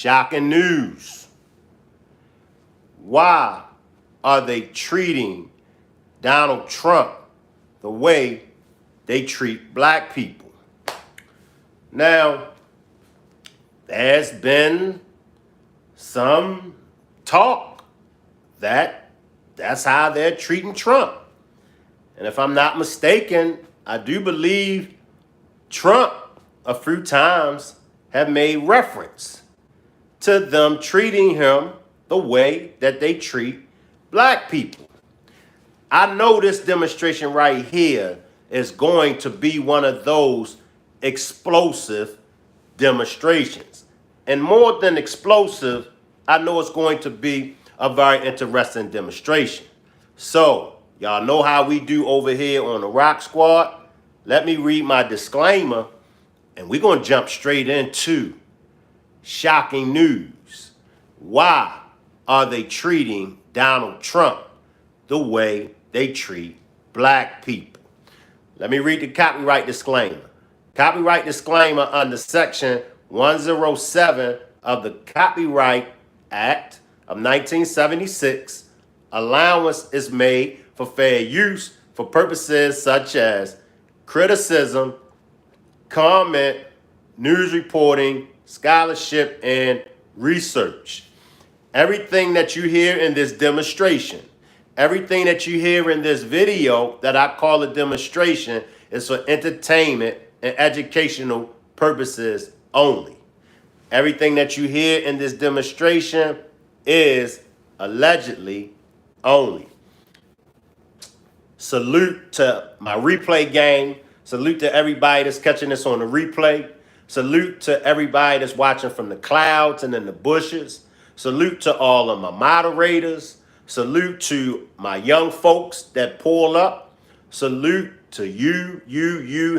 Shocking news. Why are they treating Donald Trump the way they treat black people? Now, there's been some talk that that's how they're treating Trump. And if I'm not mistaken, I do believe Trump a few times have made reference to them treating him the way that they treat black people. I know this demonstration right here is going to be one of those explosive demonstrations. And more than explosive, I know it's going to be a very interesting demonstration. So, y'all know how we do over here on the Rock Squad. Let me read my disclaimer, and we're going to jump straight into shocking news. Why are they treating Donald Trump the way they treat black people? Let me read the copyright disclaimer. Copyright disclaimer under Section 107 of the Copyright Act of 1976. Allowance is made for fair use for purposes such as criticism, comment, news reporting, scholarship, and research. Everything that you hear in this demonstration, everything that you hear in this video that I call a demonstration is for entertainment and educational purposes only. Everything that you hear in this demonstration is allegedly only. Salute to my replay gang. Salute to everybody that's catching this on the replay. Salute to everybody that's watching from the clouds and in the bushes. Salute to all of my moderators. Salute to my young folks that pull up. Salute to you,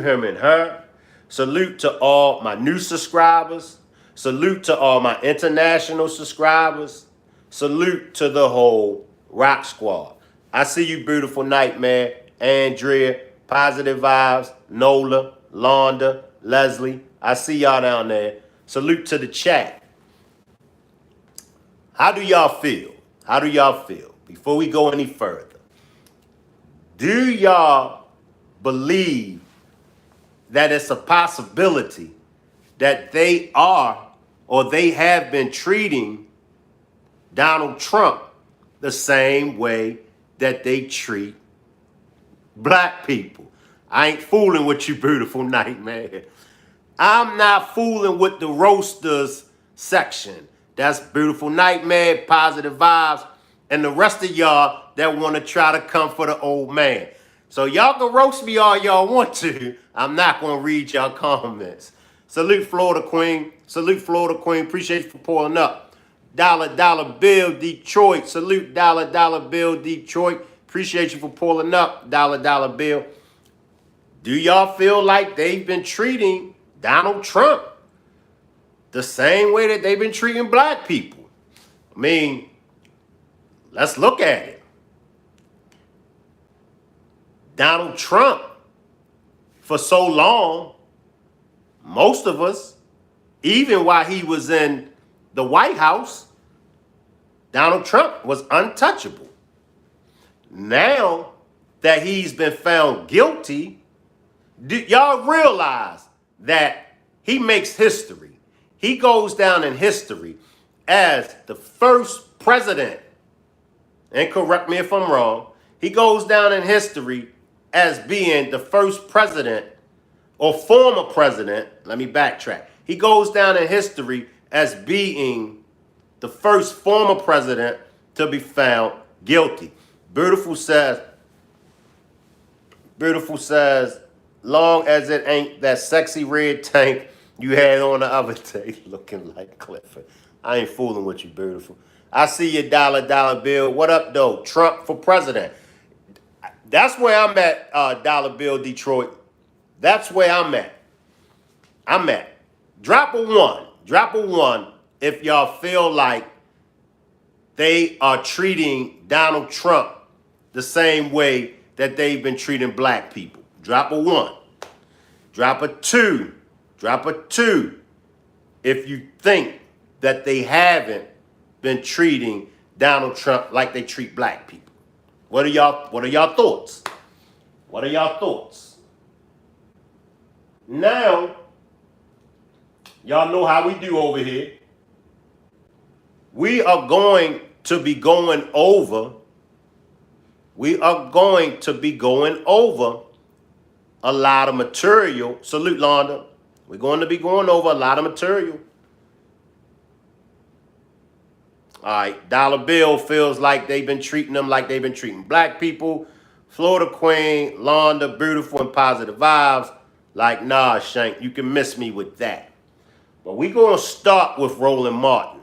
him, and her. Salute to all my new subscribers. Salute to all my international subscribers. Salute to the whole Rock Squad. I see you, beautiful Nightmare, Andrea, Positive Vibes, Nola, Londa, Leslie. I see y'all down there. Salute to the chat. How do y'all feel? How do y'all feel? Before we go any further, do y'all believe that it's a possibility that they are or they have been treating Donald Trump the same way that they treat black people? I ain't fooling with you, beautiful Nightmare. I'm not fooling with the roasters section. That's Beautiful Nightmare, Positive Vibes, and the rest of y'all that want to try to come for the old man. So y'all can roast me all y'all want to. I'm not going to read y'all comments. Salute Florida Queen. Salute Florida Queen. Appreciate you for pulling up. Dollar Bill Detroit. Salute Dollar Bill Detroit. Appreciate you for pulling up. Dollar Bill. Do y'all feel like they've been treating Donald Trump the same way that they've been treating black people? I mean, let's look at it. Donald Trump, for so long, most of us, even while he was in the White House, Donald Trump was untouchable. Now that he's been found guilty, do y'all realize that he makes history? He goes down in history as the first president, and correct me if I'm wrong, he goes down in history as being the first president or former president. Let me backtrack. He goes down in history as being the first former president to be found guilty. Beautiful says, long as it ain't that sexy red tank you had on the other day looking like Clifford. I ain't fooling with you, beautiful. I see your dollar bill. What up, though? Trump for president. That's where I'm at, Dollar Bill Detroit. That's where I'm at. Drop a one. Drop a one if y'all feel like they are treating Donald Trump the same way that they've been treating black people. Drop a one. Drop a two. Drop a two if you think that they haven't been treating Donald Trump like they treat black people. What are y'all thoughts? What are y'all thoughts? Now, y'all know how we do over here. We are going to be going over a lot of material. Salute, Londa. We're going to be going over a lot of material. All right, Dollar Bill feels like they've been treating them like they've been treating black people. Florida Queen, Londa, beautiful and positive vibes. Like, nah, Shank, you can miss me with that. But we're going to start with Roland Martin.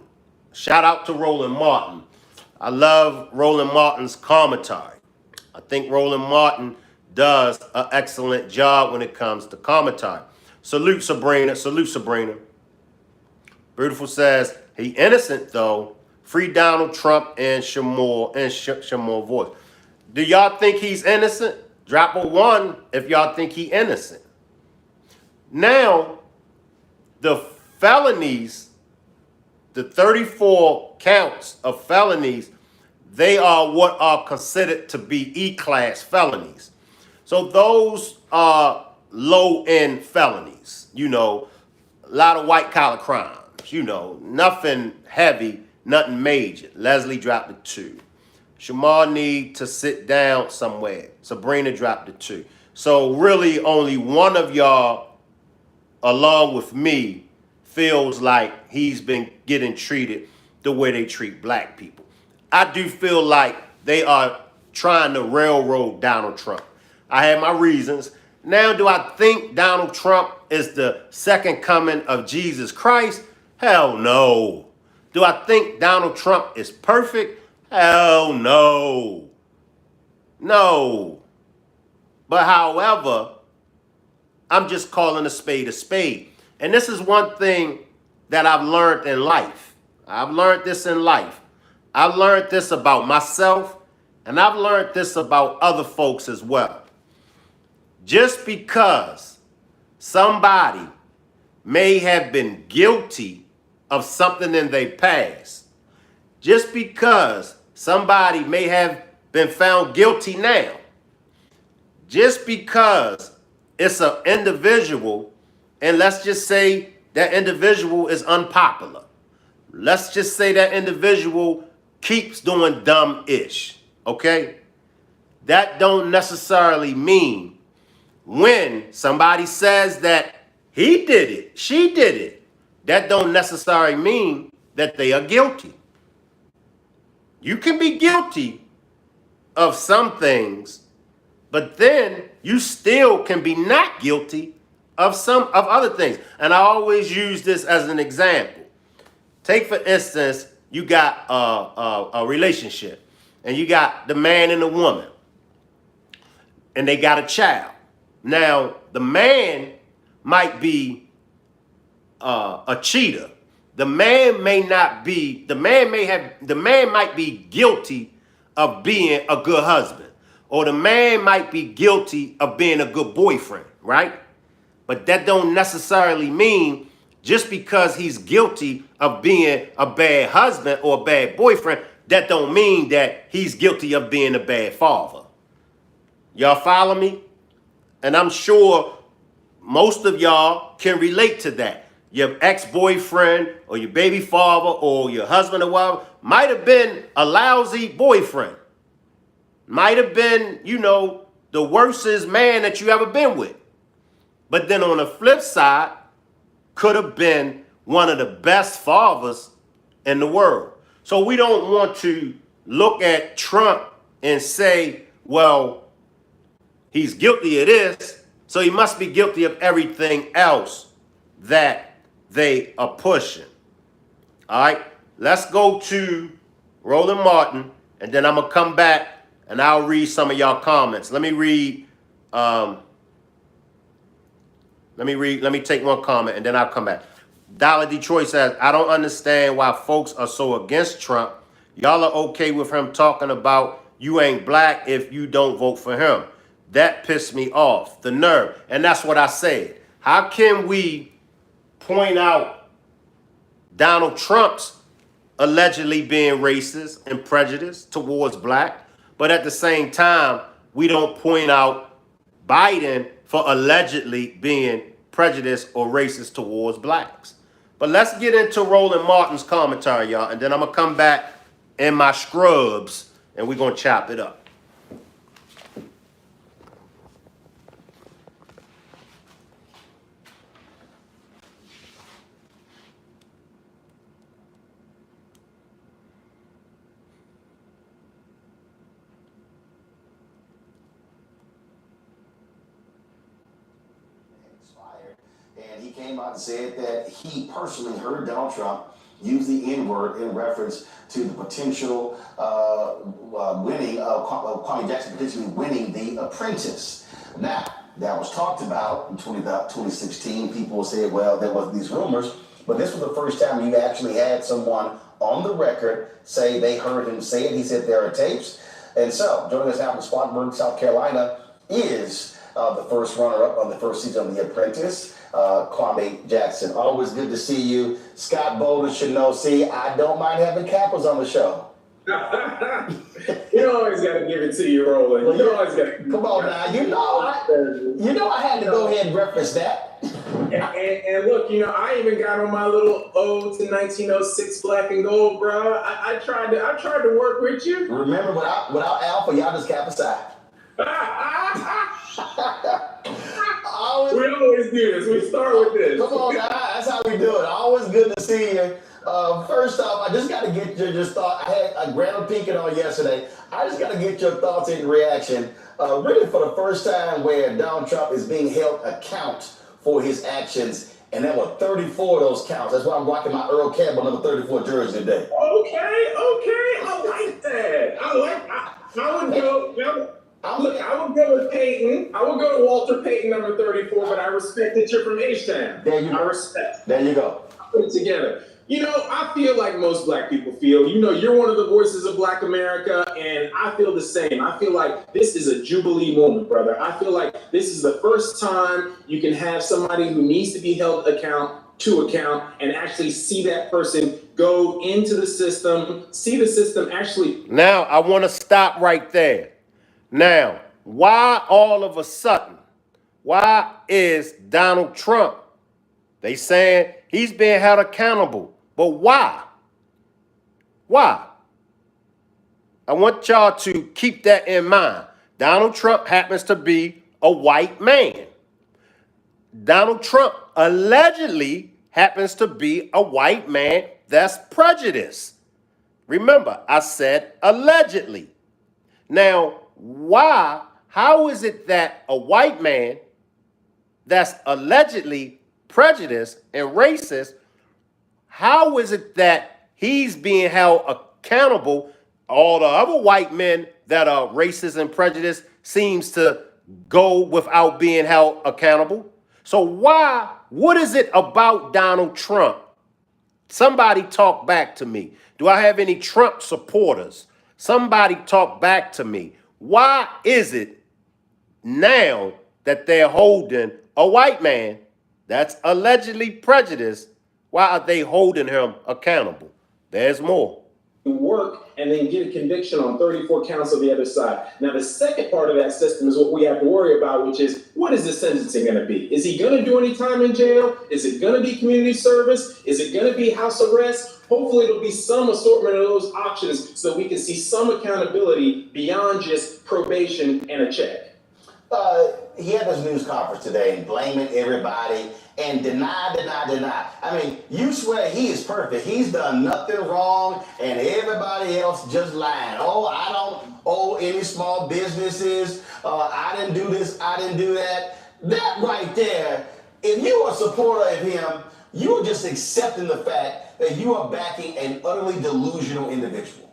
Shout out to Roland Martin. I love Roland Martin's commentary. I think Roland Martin does an excellent job when it comes to commentary. Salute, Sabrina. Salute, Sabrina. Beautiful says, he innocent, though. Free Donald Trump and Shamor voice. Do y'all think he's innocent? Drop a 1 if y'all think he's innocent. Now, the felonies, the 34 counts of felonies, they are what are considered to be E-class felonies. So those are low-end felonies, you know, a lot of white-collar crimes, you know, nothing heavy, nothing major. Leslie dropped a 2. Shamar need to sit down somewhere. Sabrina dropped a 2. So really only one of y'all, along with me, feels like he's been getting treated the way they treat black people. I do feel like they are trying to railroad Donald Trump. I have my reasons. Now, do I think Donald Trump is the second coming of Jesus Christ? Hell no. Do I think Donald Trump is perfect? Hell no. No. But however, I'm just calling a spade a spade. And this is one thing that I've learned in life. I've learned this in life. I've learned this about myself, and I've learned this about other folks as well. Just because somebody may have been guilty of something in their past, just because somebody may have been found guilty now, just because it's an individual, and let's just say that individual is unpopular. Let's just say that individual keeps doing dumb-ish, okay? That don't necessarily mean when somebody says that he did it, she did it, that don't necessarily mean that they are guilty. You can be guilty of some things, but then you still can be not guilty of some of other things. And I always use this as an example. Take, for instance, you got a relationship, and you got the man and the woman, and they got a child. Now, the man might be a cheater. The man might be guilty of being a good husband, or the man might be guilty of being a good boyfriend, right? But that don't necessarily mean just because he's guilty of being a bad husband or a bad boyfriend, that don't mean that he's guilty of being a bad father. Y'all follow me? And I'm sure most of y'all can relate to that. Your ex-boyfriend or your baby father or your husband or whatever might have been a lousy boyfriend. Might have been, you know, the worstest man that you ever been with. But then on the flip side, could have been one of the best fathers in the world. So we don't want to look at Trump and say, well, he's guilty of this, so he must be guilty of everything else that they are pushing. All right, let's go to Roland Martin, and then I'm going to come back and I'll read some of y'all comments. Let me take one comment and then I'll come back. Dollar Detroit says, I don't understand why folks are so against Trump. Y'all are okay with him talking about you ain't black if you don't vote for him. That pissed me off. The nerve. And that's what I said. How can we point out Donald Trump's allegedly being racist and prejudiced towards black, but at the same time, we don't point out Biden for allegedly being prejudiced or racist towards blacks. But let's get into Roland Martin's commentary, y'all, and then I'm going to come back in my scrubs and we're going to chop it up. And he came out and said that he personally heard Donald Trump use the N-word in reference to the potential winning of Kwame Jackson potentially winning the Apprentice. Now, that was talked about in 2016. People said, well, there was these rumors, but this was the first time you actually had someone on the record say they heard him say it. He said there are tapes. And so, joining us now from Spartanburg, South Carolina, is the first runner-up on the first season of The Apprentice, Kwame Jackson. Always good to see you. Scott Bolden should know, see, I don't mind having Kappas on the show. You always got to give it to you, Roland. Well, you always got to. Come on now. You know I had to go ahead and reference that. And look, I even got on my little ode to 1906 black and gold, bro. I tried to work with you. Remember, without Alpha, y'all just cap aside. We always do this. We start with this. Come on, now. That's how we do it. Always good to see you. First off, I just got to get your just thought. I had a Graham Pinkett on yesterday. I just got to get your thoughts and reaction. Really, for the first time, where Donald Trump is being held account for his actions, and there were 34 of those counts. That's why I'm rocking my Earl Campbell number 34 jersey today. Okay. I like that. I would go. Look, I would go with Peyton. I would go to Walter Payton, number 34, but I respect that you're from H-Town. There you go. I respect. There you go. Put it together. I feel like most black people feel. You're one of the voices of black America, and I feel the same. I feel like this is a jubilee moment, brother. I feel like this is the first time you can have somebody who needs to be held to account and actually see that person go into the system, see the system actually. Now, I want to stop right there. Now, why all of a sudden, why is Donald Trump, they saying he's being held accountable, but why? Why? I want y'all to keep that in mind. Donald Trump happens to be a white man. Donald Trump allegedly happens to be a white man that's prejudiced. Remember, I said allegedly. Now, why? How is it that a white man that's allegedly prejudiced and racist, how is it that he's being held accountable? All the other white men that are racist and prejudiced seems to go without being held accountable. So why? What is it about Donald Trump? Somebody talk back to me. Do I have any Trump supporters? Somebody talk back to me. Why is it now that they're holding a white man that's allegedly prejudiced? Why are they holding him accountable? There's more. Work and then get a conviction on 34 counts on the other side. Now, the second part of that system is what we have to worry about, which is, what is the sentencing going to be? Is he going to do any time in jail? Is it going to be community service? Is it going to be house arrest? Hopefully, it'll be some assortment of those options so we can see some accountability beyond just probation and a check. He had this news conference today blaming everybody and deny. I mean, you swear he is perfect. He's done nothing wrong and everybody else just lying. Oh, I don't owe any small businesses. I didn't do this. I didn't do that. That right there, if you are a supporter of him, you are just accepting the fact that you are backing an utterly delusional individual.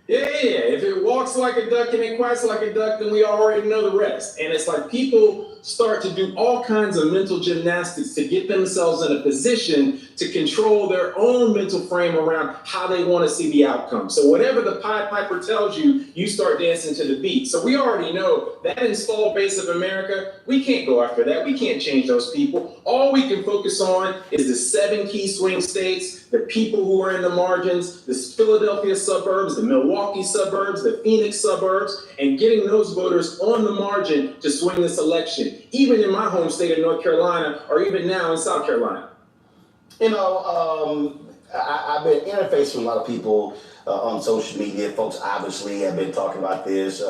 Yeah. If it walks like a duck and it quacks like a duck, then we already know the rest. And it's like people start to do all kinds of mental gymnastics to get themselves in a position to control their own mental frame around how they want to see the outcome. So whatever the Pied Piper tells you, you start dancing to the beat. So we already know that installed base of America, we can't go after that. We can't change those people. All we can focus on is the 7 key swing states, the people who are in the margins, the Philadelphia suburbs, the Milwaukee suburbs, the Phoenix suburbs, and getting those voters on the margin to swing this election, even in my home state of North Carolina, or even now in South Carolina. You know, I've been interfacing with a lot of people on social media. Folks obviously have been talking about this.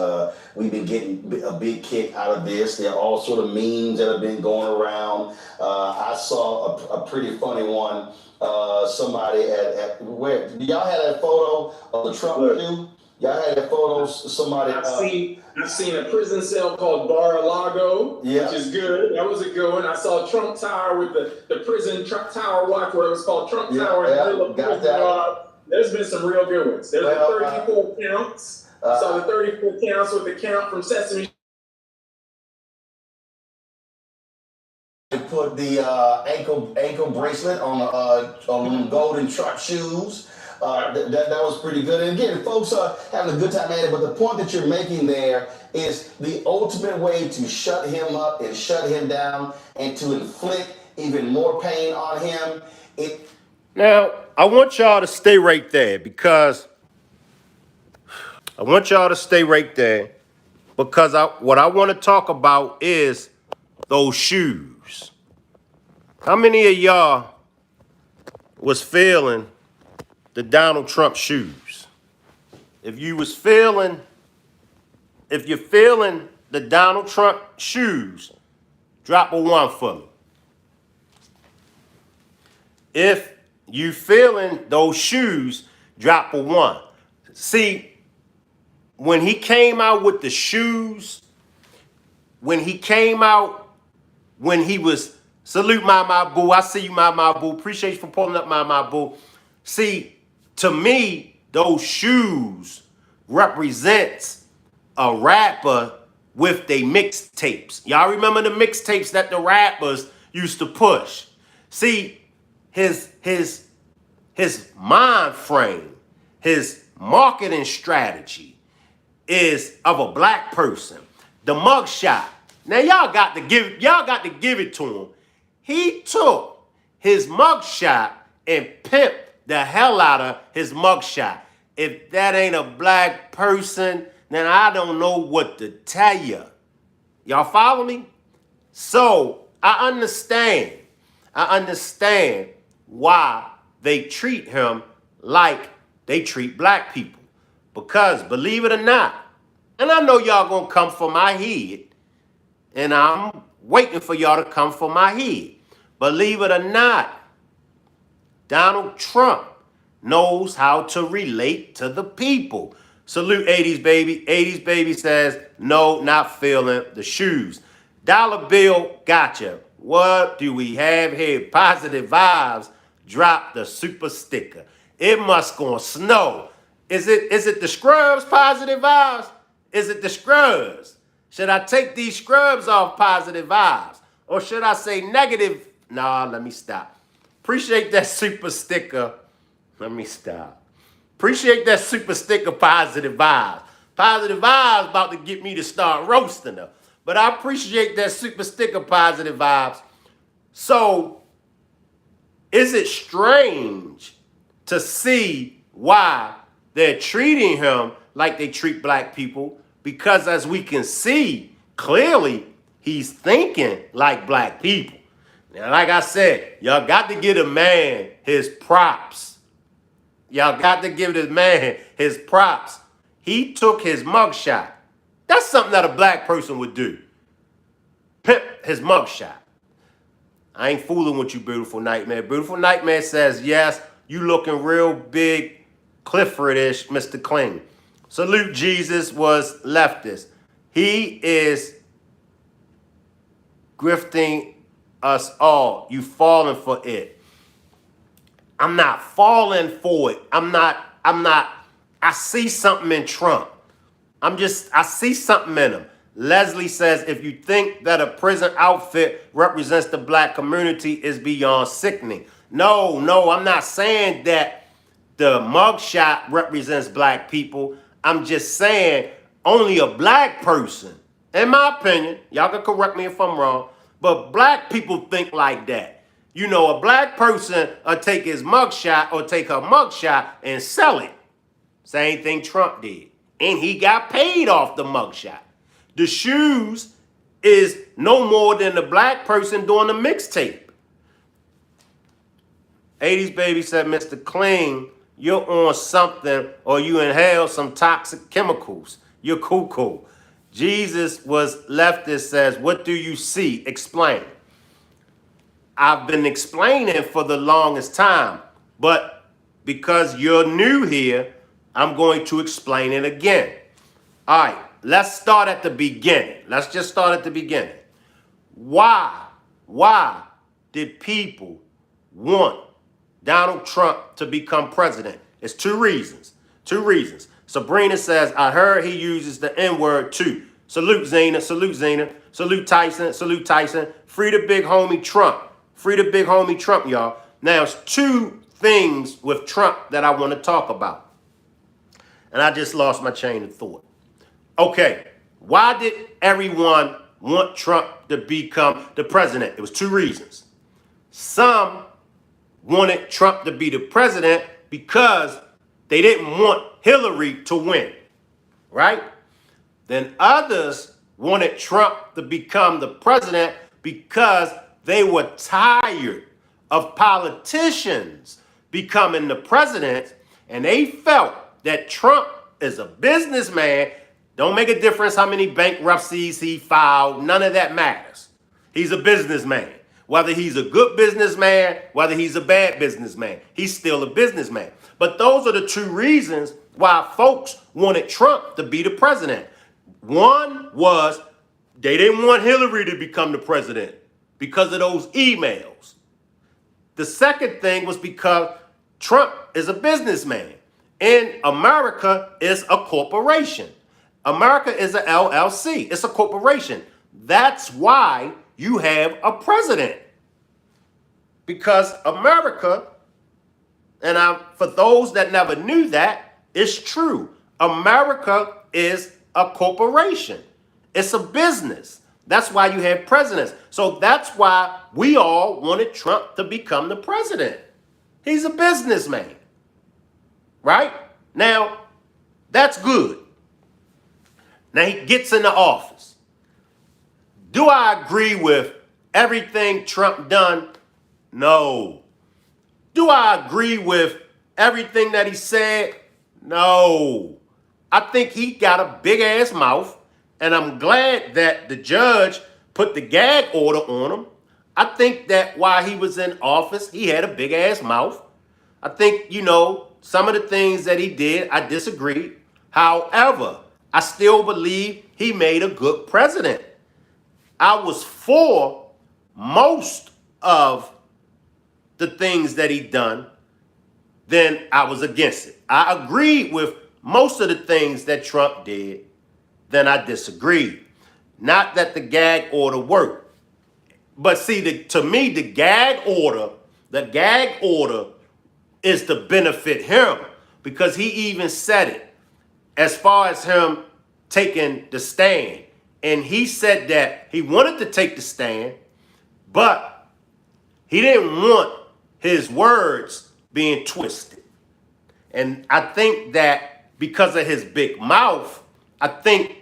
We've been getting a big kick out of this. There are all sort of memes that have been going around. I saw a pretty funny one. Somebody at where y'all had that photo of the Trump shoe? Y'all had that photo. Somebody. I've seen a prison cell called Bar-a-Lago, Yeah. which is good. That was a good one. I saw Trump Tower with the prison Tower watch where it was called Trump Tower. Yeah, in the middle of got prison that. yard. There's been some real good ones. There's Well, the 34 counts. Saw the 34 counts with the count from Sesame. Put the ankle bracelet on golden Trump shoes. That was pretty good. And again, folks are having a good time at it. But the point that you're making there is the ultimate way to shut him up and shut him down and to inflict even more pain on him. Now, I want y'all to stay right there because what I want to talk about is those shoes. How many of y'all was feeling the Donald Trump shoes? If you're feeling the Donald Trump shoes, drop a 1 for me. If you feeling those shoes, drop a 1. See, when he came out with the shoes, when he was, salute my boo, I see you, my boo, appreciate you for pulling up my boo. See, to me, those shoes represents a rapper with they mixtapes. Y'all remember the mixtapes that the rappers used to push? See, his mind frame, his marketing strategy is of a black person. The mugshot. Now y'all got to give it to him. He took his mugshot and pimped the hell out of his mugshot. If that ain't a black person, then I don't know what to tell you. Y'all follow me? So I understand why they treat him like they treat black people. Because believe it or not, and I know y'all gonna come for my head, and I'm waiting for y'all to come for my head. Believe it or not, Donald Trump knows how to relate to the people. Salute 80s baby. 80s baby says, no, not feeling the shoes. Dollar Bill, gotcha. What do we have here? Positive vibes. Drop the super sticker. It must gonna snow. Is it the scrubs positive vibes? Is it the scrubs? Should I take these scrubs off positive vibes? Or should I say negative? Nah, let me stop. Appreciate that super sticker. Let me stop. Appreciate that super sticker positive vibes. Positive vibes about to get me to start roasting her. But I appreciate that super sticker positive vibes. So, is it strange to see why they're treating him like they treat black people? Because as we can see, clearly, he's thinking like black people. Now, like I said, y'all got to give a man his props. Y'all got to give this man his props. He took his mugshot. That's something that a black person would do. Pimp his mugshot. I ain't fooling with you, Beautiful Nightmare. Beautiful Nightmare says, yes, you looking real big, Clifford-ish, Mr. Clean. Salute Jesus was leftist. He is grifting us all. You falling for it. I'm not falling for it. I'm not. I see something in Trump. I see something in him. Leslie says, if you think that a prison outfit represents the black community is beyond sickening. No, I'm not saying that the mugshot represents black people. I'm just saying only a black person, in my opinion, y'all can correct me if I'm wrong, But black people think like that. You know, a black person will take his mugshot or take her mugshot and sell it. Same thing Trump did. And he got paid off the mugshot. The shoes is no more than the black person doing the mixtape. 80s baby said, Mr. Clean, you're on something or you inhale some toxic chemicals. You're cuckoo. Jesus was leftist says, what do you see? Explain. I've been explaining for the longest time, but because you're new here, I'm going to explain it again. All right, let's start at the beginning. Let's just start at the beginning. Why did people want Donald Trump to become president? It's two reasons. Sabrina says, I heard he uses the N-word too. Salute Zena, salute Zena, salute Tyson, free the big homie Trump. Free the big homie Trump, y'all. Now, it's two things with Trump that I want to talk about. And I just lost my chain of thought. Okay, why did everyone want Trump to become the president? It was two reasons. Some wanted Trump to be the president because they didn't want Hillary to win, right? Then others wanted Trump to become the president because they were tired of politicians becoming the president, and they felt that Trump is a businessman. Don't make a difference how many bankruptcies he filed. None of that matters. He's a businessman. Whether he's a good businessman, whether he's a bad businessman, he's still a businessman. But those are the two reasons why folks wanted Trump to be the president. One was they didn't want Hillary to become the president because of those emails. The second thing was because Trump is a businessman and America is a corporation. America is an LLC. It's a corporation. That's why you have a president. Because America, and for those that never knew that, it's true. America is a corporation. It's a business. That's why you have presidents. So that's why we all wanted Trump to become the president. He's a businessman. Right? Now, that's good. Now he gets into office. Do I agree with everything Trump done? No. Do I agree with everything that he said? No. I think he got a big ass mouth, and I'm glad that the judge put the gag order on him. I think that while he was in office, he had a big ass mouth. I think, some of the things that he did, I disagreed. However, I still believe he made a good president. I was for most of the things that he done, then I was against it. I agreed with most of the things that Trump did, then I disagreed. Not that the gag order worked. But see, to me, the gag order is to benefit him, because he even said it as far as him taking the stand. And he said that he wanted to take the stand, but he didn't want his words being twisted. And I think that because of his big mouth, I think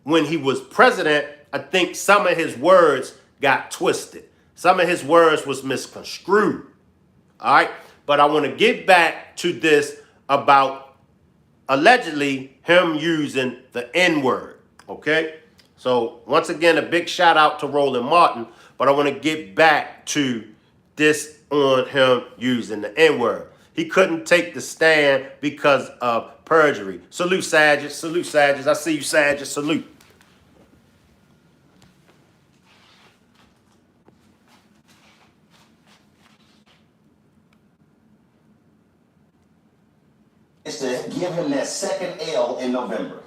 when he was president, I think some of his words got twisted. Some of his words was misconstrued. All right. But I want to get back to this about allegedly him using the N-word. Okay. So once again, a big shout out to Roland Martin. But I want to get back to this on him using the N-word. He couldn't take the stand because of perjury. Salute, Sages. Salute, Sages. I see you, Sages. Salute. Is to give him that second L in November.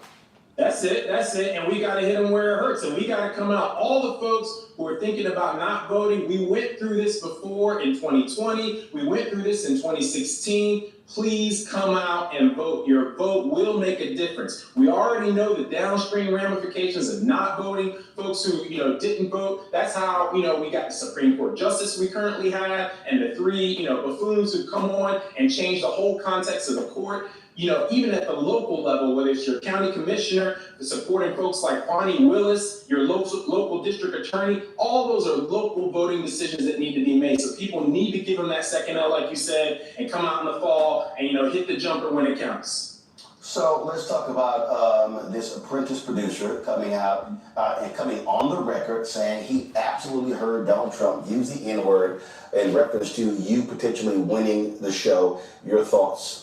That's it. That's it. And we got to hit them where it hurts. And we got to come out. All the folks who are thinking about not voting, we went through this before in 2020. We went through this in 2016. Please come out and vote. Your vote will make a difference. We already know the downstream ramifications of not voting. Folks who, didn't vote. That's how, we got the Supreme Court justice we currently have and the three, buffoons who come on and change the whole context of the court. Even at the local level, whether it's your county commissioner, supporting folks like Bonnie Willis, your local district attorney, all those are local voting decisions that need to be made. So people need to give them that second L, like you said, and come out in the fall and, hit the jumper when it counts. So let's talk about this Apprentice producer coming out and coming on the record saying he absolutely heard Donald Trump use the N-word in reference to you potentially winning the show. Your thoughts?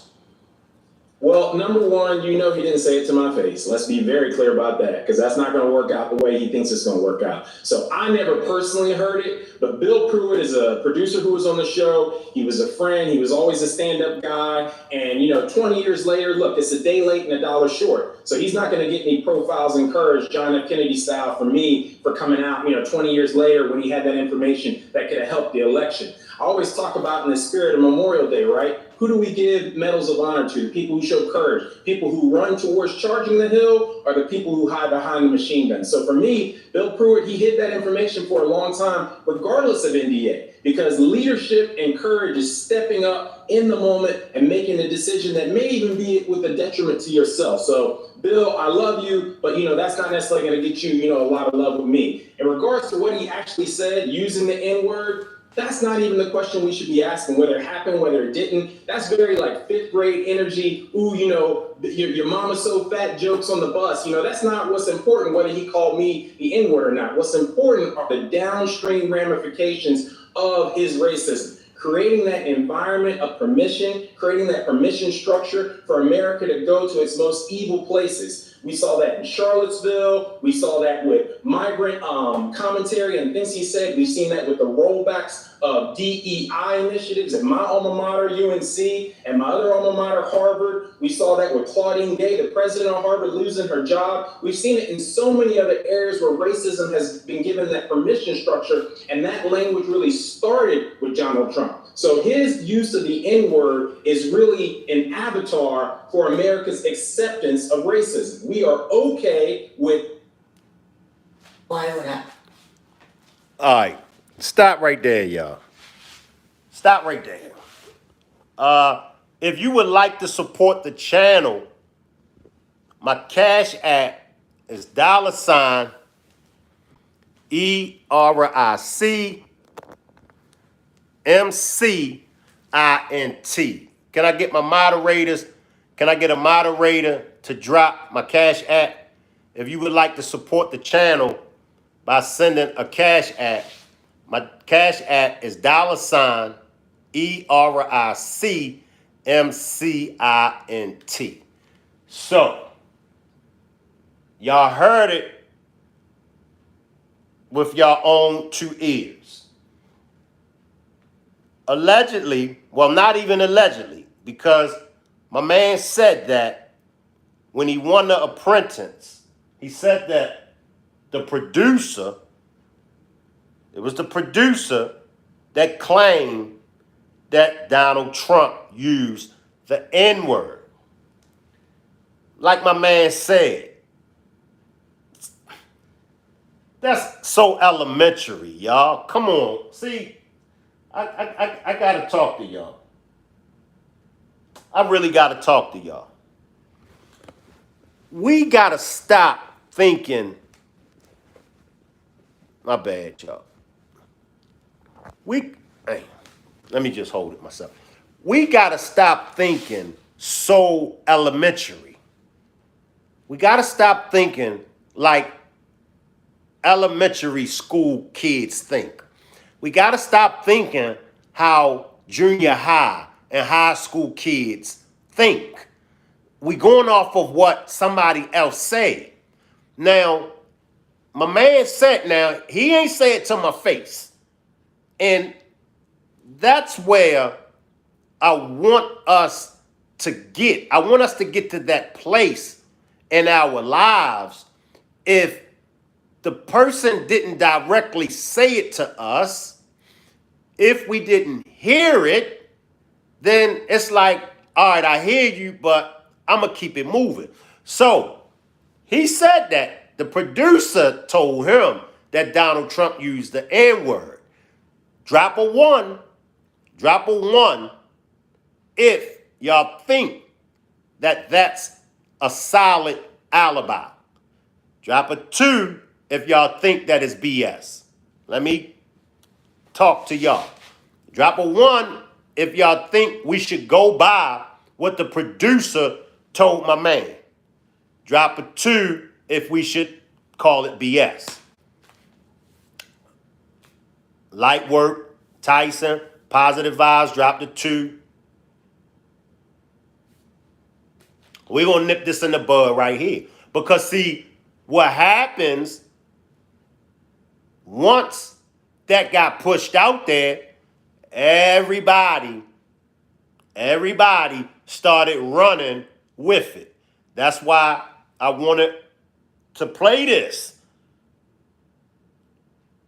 Well, number one, he didn't say it to my face. Let's be very clear about that, because that's not going to work out the way he thinks it's going to work out. So I never personally heard it, but Bill Pruitt is a producer who was on the show. He was a friend. He was always a stand-up guy. And, 20 years later, look, it's a day late and a dollar short. So he's not going to get any profiles and courage, John F. Kennedy style, for me for coming out, 20 years later when he had that information that could have helped the election. I always talk about in the spirit of Memorial Day, right? Who do we give medals of honor to? The people who show courage, people who run towards charging the hill, or the people who hide behind the machine gun? So for me, Bill Pruitt, he hid that information for a long time, regardless of NDA, because leadership and courage is stepping up in the moment and making a decision that may even be with a detriment to yourself. So Bill, I love you, but that's not necessarily going to get you, a lot of love with me. In regards to what he actually said, using the N-word, that's not even the question we should be asking, whether it happened, whether it didn't. That's very like fifth grade energy. Ooh, your mama's so fat jokes on the bus. That's not what's important, whether he called me the N-word or not. What's important are the downstream ramifications of his racism. Creating that environment of permission, creating that permission structure for America to go to its most evil places. We saw that in Charlottesville. We saw that with migrant commentary and things he said. We've seen that with the rollbacks of DEI initiatives at my alma mater, UNC, and my other alma mater, Harvard. We saw that with Claudine Gay, the president of Harvard, losing her job. We've seen it in so many other areas where racism has been given that permission structure, and that language really started with Donald Trump. So his use of the N-word is really an avatar for America's acceptance of racism. We are okay with... All right. Stop right there, y'all. Stop right there. If you would like to support the channel, my Cash App is $ERIC MCINT. Can I get my moderators? Can I get a moderator to drop my Cash App? If you would like to support the channel by sending a Cash App, my Cash App is $ERIC MCINT. So, y'all heard it with your own two ears. Allegedly, well, not even allegedly, because my man said that when he won the Apprentice, he said that it was the producer that claimed that Donald Trump used the N-word. Like my man said, that's so elementary, y'all. Come on. See, I got to talk to y'all. I really got to talk to y'all. We got to stop thinking, my bad, y'all. Let me just hold it myself. We got to stop thinking so elementary. We got to stop thinking like elementary school kids think. We got to stop thinking how junior high and high school kids think. We going off of what somebody else said. Now, my man said, now, he ain't say it to my face. And that's where I want us to get. I want us to get to that place in our lives, if the person didn't directly say it to us, if we didn't hear it, then it's like, all right, I hear you, but I'm going to keep it moving. So he said that the producer told him that Donald Trump used the N-word. Drop a one if y'all think that that's a solid alibi. Drop a 2 if y'all think that is BS. Let me talk to y'all. Drop a 1 if y'all think we should go by what the producer told my man. Drop a 2 if we should call it BS. Light work, Tyson, positive vibes, drop the 2. We're going to nip this in the bud right here. Because see, what happens once that got pushed out there, everybody started running with it. That's why I wanted to play this.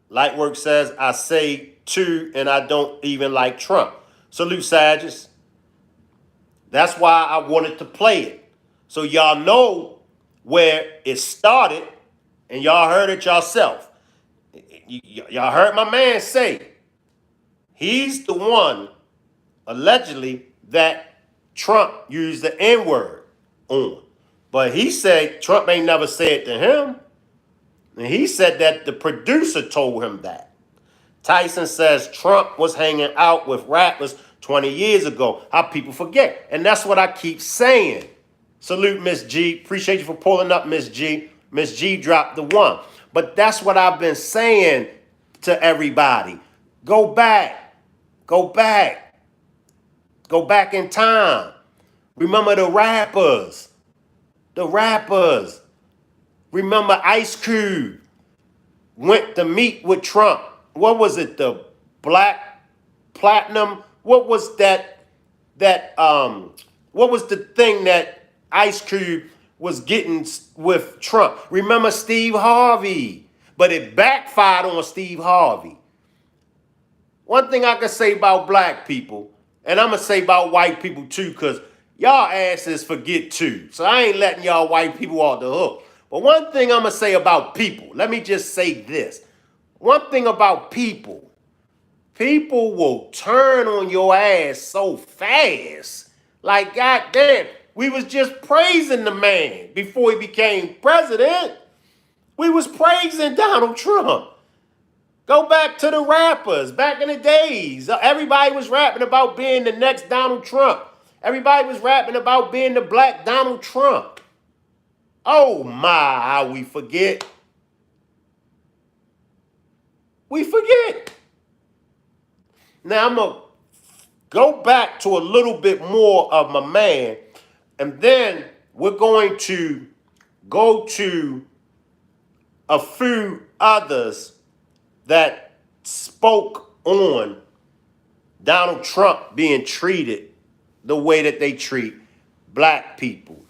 Lightwork says, I say 2 and I don't even like Trump. Salute, Sagittarius. That's why I wanted to play it. So y'all know where it started, and y'all heard it yourself. Y'all heard my man say he's the one, allegedly, that Trump used the N-word on. But he said Trump ain't never said it to him. And he said that the producer told him that. Tyson says Trump was hanging out with rappers 20 years ago. How people forget. And that's what I keep saying. Salute, Miss G. Appreciate you for pulling up, Miss G. Miss G dropped the 1. But that's what I've been saying to everybody. Go back. Go back. Go back in time. Remember the rappers. The rappers. Remember Ice Cube went to meet with Trump. What was it? The Black Platinum? What was that what was the thing that Ice Cube was getting with Trump? Remember Steve Harvey? But it backfired on Steve Harvey. One thing I can say about black people, and I'm going to say about white people too, because y'all asses forget too. So I ain't letting y'all white people off the hook. But one thing I'm going to say about people, let me just say this. One thing about people will turn on your ass so fast. Like, goddamn, we was just praising the man before he became president. We was praising Donald Trump. Go back to the rappers back in the days. Everybody was rapping about being the next Donald Trump. Everybody was rapping about being the black Donald Trump. Oh my, how we forget. We forget. Now I'm going to go back to a little bit more of my man, and then we're going to go to a few others that spoke on Donald Trump being treated the way that they treat black people.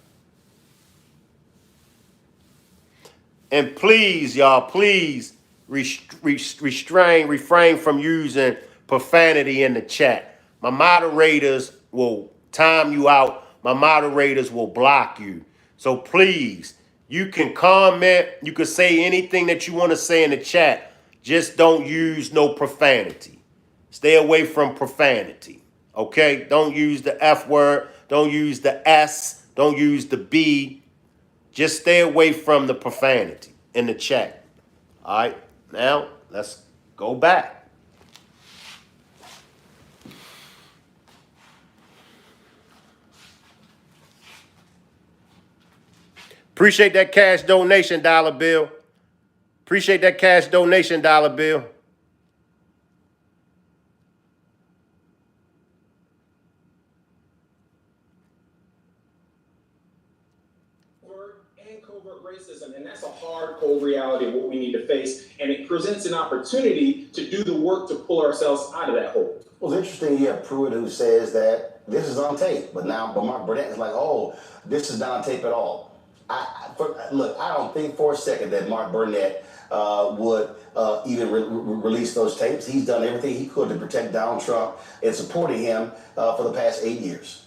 And please, y'all, please refrain from using profanity in the chat. My moderators will time you out. My moderators will block you. So please, you can comment. You can say anything that you want to say in the chat. Just don't use no profanity. Stay away from profanity. Okay? Don't use the F word. Don't use the S. Don't use the B. Just stay away from the profanity in the chat. All right? Now, let's go back. Appreciate that cash donation, dollar bill. Appreciate that cash donation, dollar bill. And covert racism, and that's a hard, cold reality of what we need to face, and it presents an opportunity to do the work to pull ourselves out of that hole. Well, it's interesting you have Pruitt who says that this is on tape, but my Burnett is like, oh, this is not on tape at all. Look, I don't think for a second that Mark Burnett would even release those tapes. He's done everything he could to protect Donald Trump and supporting him for the past 8 years.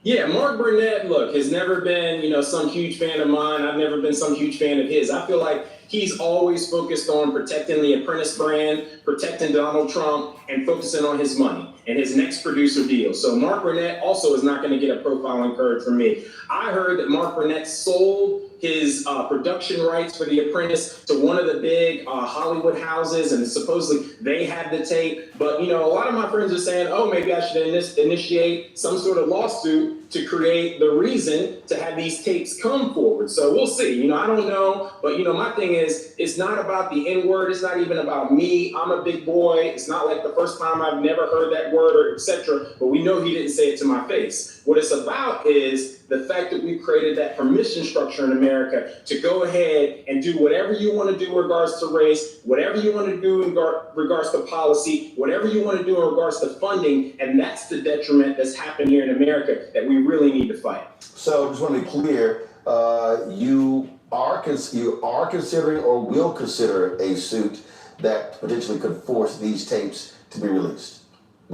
Yeah, Mark Burnett, look, has never been, some huge fan of mine. I've never been some huge fan of his. I feel like he's always focused on protecting the Apprentice brand, protecting Donald Trump, and focusing on his money and his next producer deal. So Mark Burnett also is not going to get a profiling card from me. I heard that Mark Burnett sold his production rights for The Apprentice to one of the big Hollywood houses, and supposedly they had the tape. But, a lot of my friends are saying, oh, maybe I should initiate some sort of lawsuit to create the reason to have these tapes come forward. So we'll see. I don't know. But, my thing is, it's not about the N-word. It's not even about me. I'm a big boy. It's not like the first time I've never heard that word or etc. But we know he didn't say it to my face. What it's about is the fact that we've created that permission structure in America to go ahead and do whatever you want to do in regards to race, whatever you want to do in regards to policy, whatever you want to do in regards to funding. And that's the detriment that's happened here in America that we really need to fight. So just want to be clear, you are considering or will consider a suit that potentially could force these tapes to be released.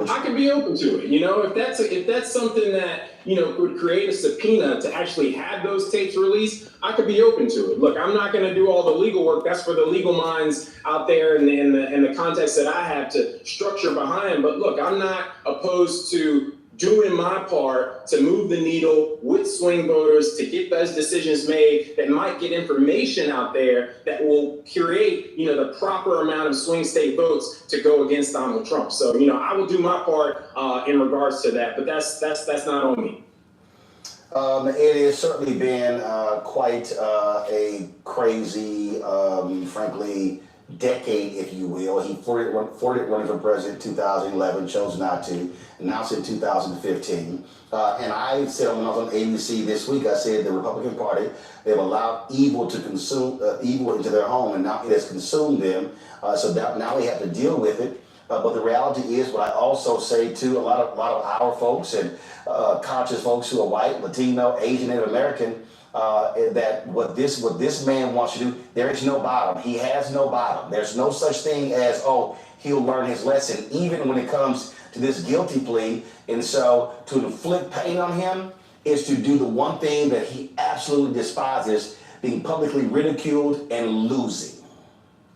I could be open to it. If that's something that, would create a subpoena to actually have those tapes released, I could be open to it. Look, I'm not going to do all the legal work. That's for the legal minds out there and the context that I have to structure behind. But look, I'm not opposed to doing my part to move the needle with swing voters to get those decisions made that might get information out there that will create, the proper amount of swing state votes to go against Donald Trump. So, I will do my part in regards to that, but that's not on me. It has certainly been quite a crazy, frankly, decade, if you will. He flirted running for president in 2011, chose not to, announced in 2015. And I said when I was on ABC this week, I said the Republican Party, they've allowed evil to consume evil into their home, and now it has consumed them. So now they have to deal with it. But the reality is, what I also say to a lot of our folks and conscious folks who are white, Latino, Asian, and American, that what this man wants to do, there is no bottom. He has no bottom. There's no such thing as, oh, he'll learn his lesson, even when it comes to this guilty plea. And so to inflict pain on him is to do the one thing that he absolutely despises, being publicly ridiculed and losing.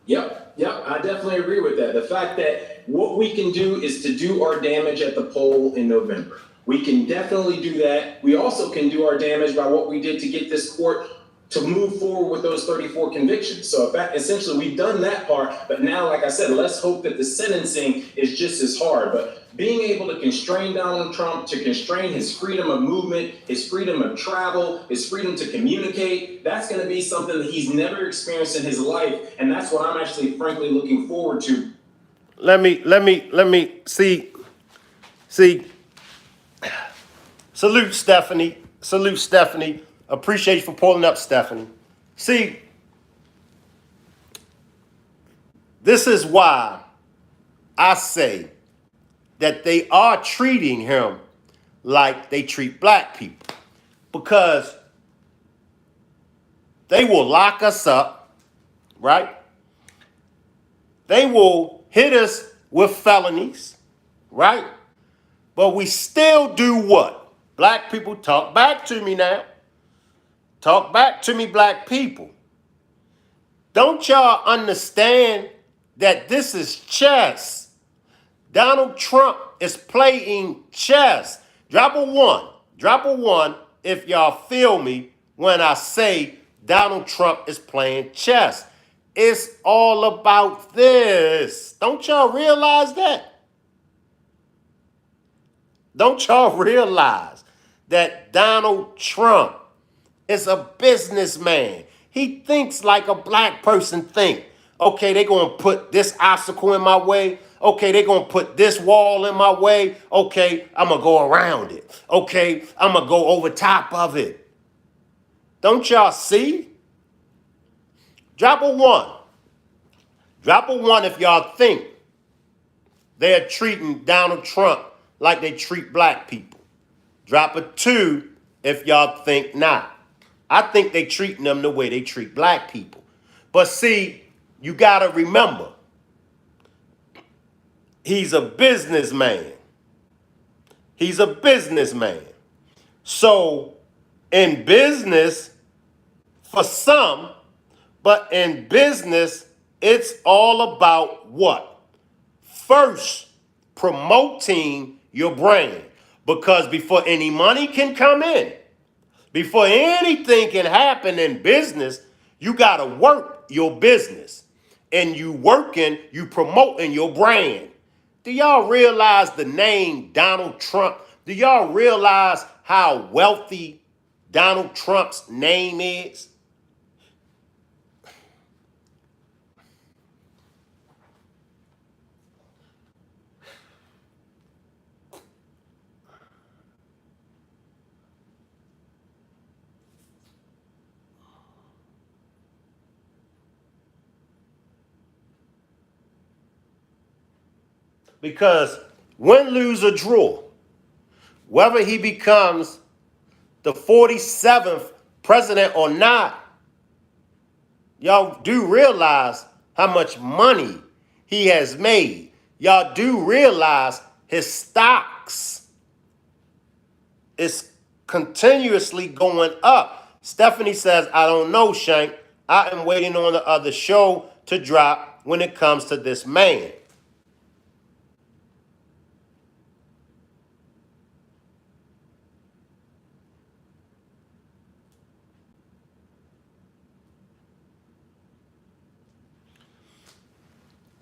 Yep, I definitely agree with that. The fact that what we can do is to do our damage at the poll in November. We can definitely do that. We also can do our damage by what we did to get this court to move forward with those 34 convictions. So essentially we've done that part, but now, like I said, let's hope that the sentencing is just as hard. But being able to constrain Donald Trump, to constrain his freedom of movement, his freedom of travel, his freedom to communicate, that's going to be something that he's never experienced in his life. And that's what I'm actually, frankly, looking forward to. Let me see. Salute Stephanie. Appreciate you for pulling up, Stephanie. See, this is why I say that they are treating him like they treat black people, because they will lock us up, right? They will hit us with felonies, right? But we still do what? Black people, talk back to me now. Talk back to me, black people. Don't y'all understand that this is chess? Donald Trump is playing chess. Drop a one if y'all feel me when I say Donald Trump is playing chess. It's all about this. Don't y'all realize that? Don't y'all realize that Donald Trump is a businessman? He thinks like a black person think. Okay, they're going to put this obstacle in my way. Okay, they're going to put this wall in my way. Okay, I'm going to go around it. Okay, I'm going to go over top of it. Don't y'all see? Drop a one. Drop a one if y'all think they're treating Donald Trump like they treat black people. Drop a two if y'all think not. I think they treating them the way they treat black people. But see, you got to remember, he's a businessman. He's a businessman. So in business, for some, but in business, it's all about what? First, promoting your brand. Because before any money can come in, before anything can happen in business, you got to work your business. And you working, you promoting your brand. Do y'all realize the name Donald Trump? Do y'all realize how wealthy Donald Trump's name is? Because win, lose, or draw, whether he becomes the 47th president or not, y'all do realize how much money he has made. Y'all do realize his stocks is continuously going up. Stephanie says, I don't know, Shank. I am waiting on the other show to drop when it comes to this man.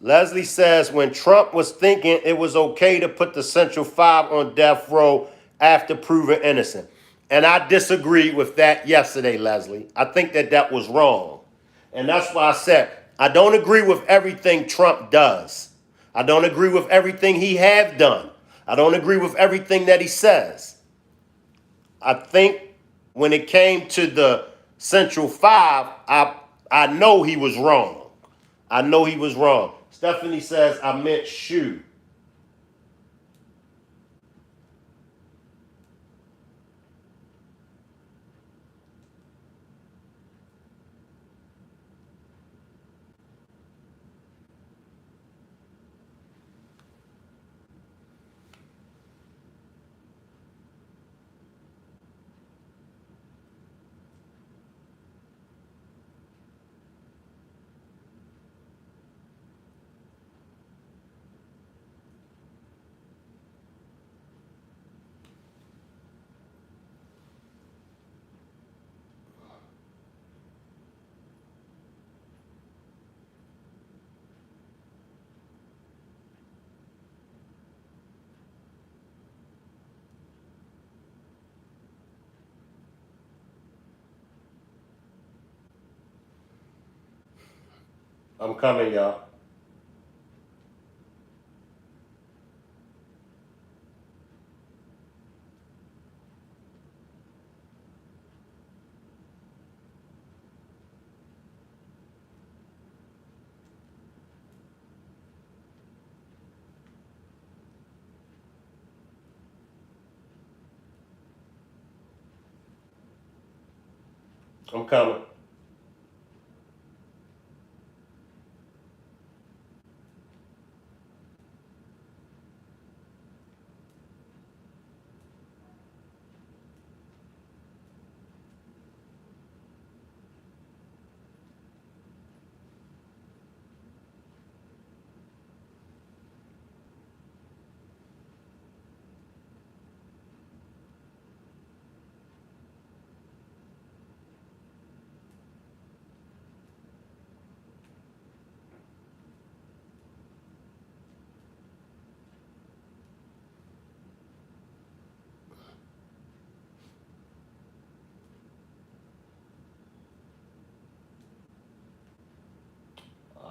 Leslie says, when Trump was thinking it was okay to put the Central Five on death row after proven innocent. And I disagreed with that yesterday, Leslie. I think that that was wrong. And that's why I said, I don't agree with everything Trump does. I don't agree with everything he have done. I don't agree with everything that he says. I think when it came to the Central Five, I know he was wrong. I know he was wrong. Stephanie says, I meant shoe. I'm coming, y'all. I'm coming.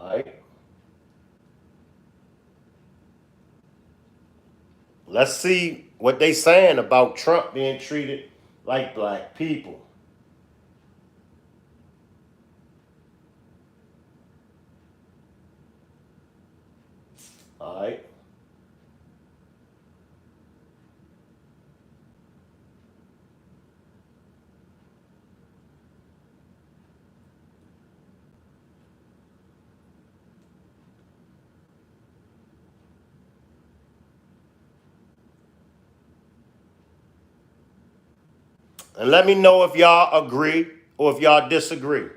All right. Let's see what they saying about Trump being treated like black people. All right. And let me know if y'all agree or if y'all disagree.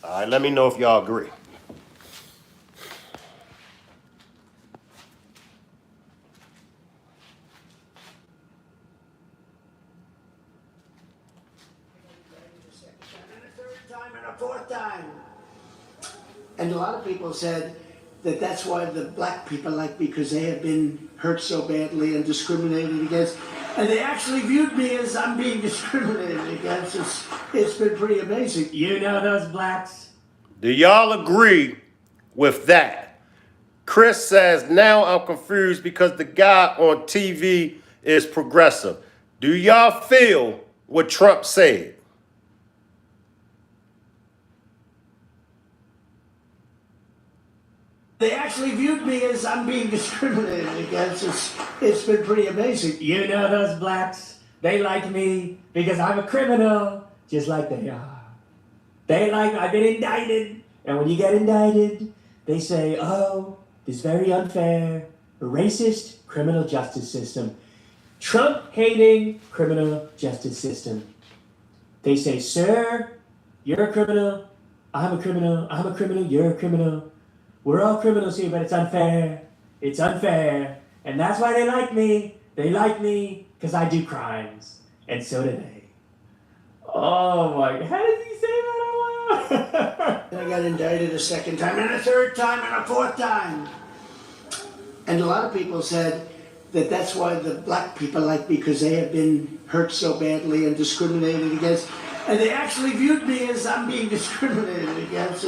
All right, let me know if y'all agree. And a third time and a fourth time. And a lot of people said that that's why the black people like me, because they have been hurt so badly and discriminated against. And they actually viewed me as I'm being discriminated against. It's been pretty amazing. You know those blacks? Do y'all agree with that? Chris says, now I'm confused because the guy on TV is progressive. Do y'all feel what Trump said? They actually viewed me as I'm being discriminated against. It's been pretty amazing. You know those blacks? They like me because I'm a criminal, just like they are. I've been indicted. And when you get indicted, they say, oh, this very unfair, racist criminal justice system. Trump-hating criminal justice system. They say, sir, you're a criminal, I'm a criminal, you're a criminal. We're all criminals here, but it's unfair. It's unfair. And that's why they like me. They like me because I do crimes. And so do they. Oh my, how did he say that? I got indicted a second time, and a third time, and a fourth time. And a lot of people said that that's why the black people like me, because they have been hurt so badly and discriminated against. And they actually viewed me as I'm being discriminated against.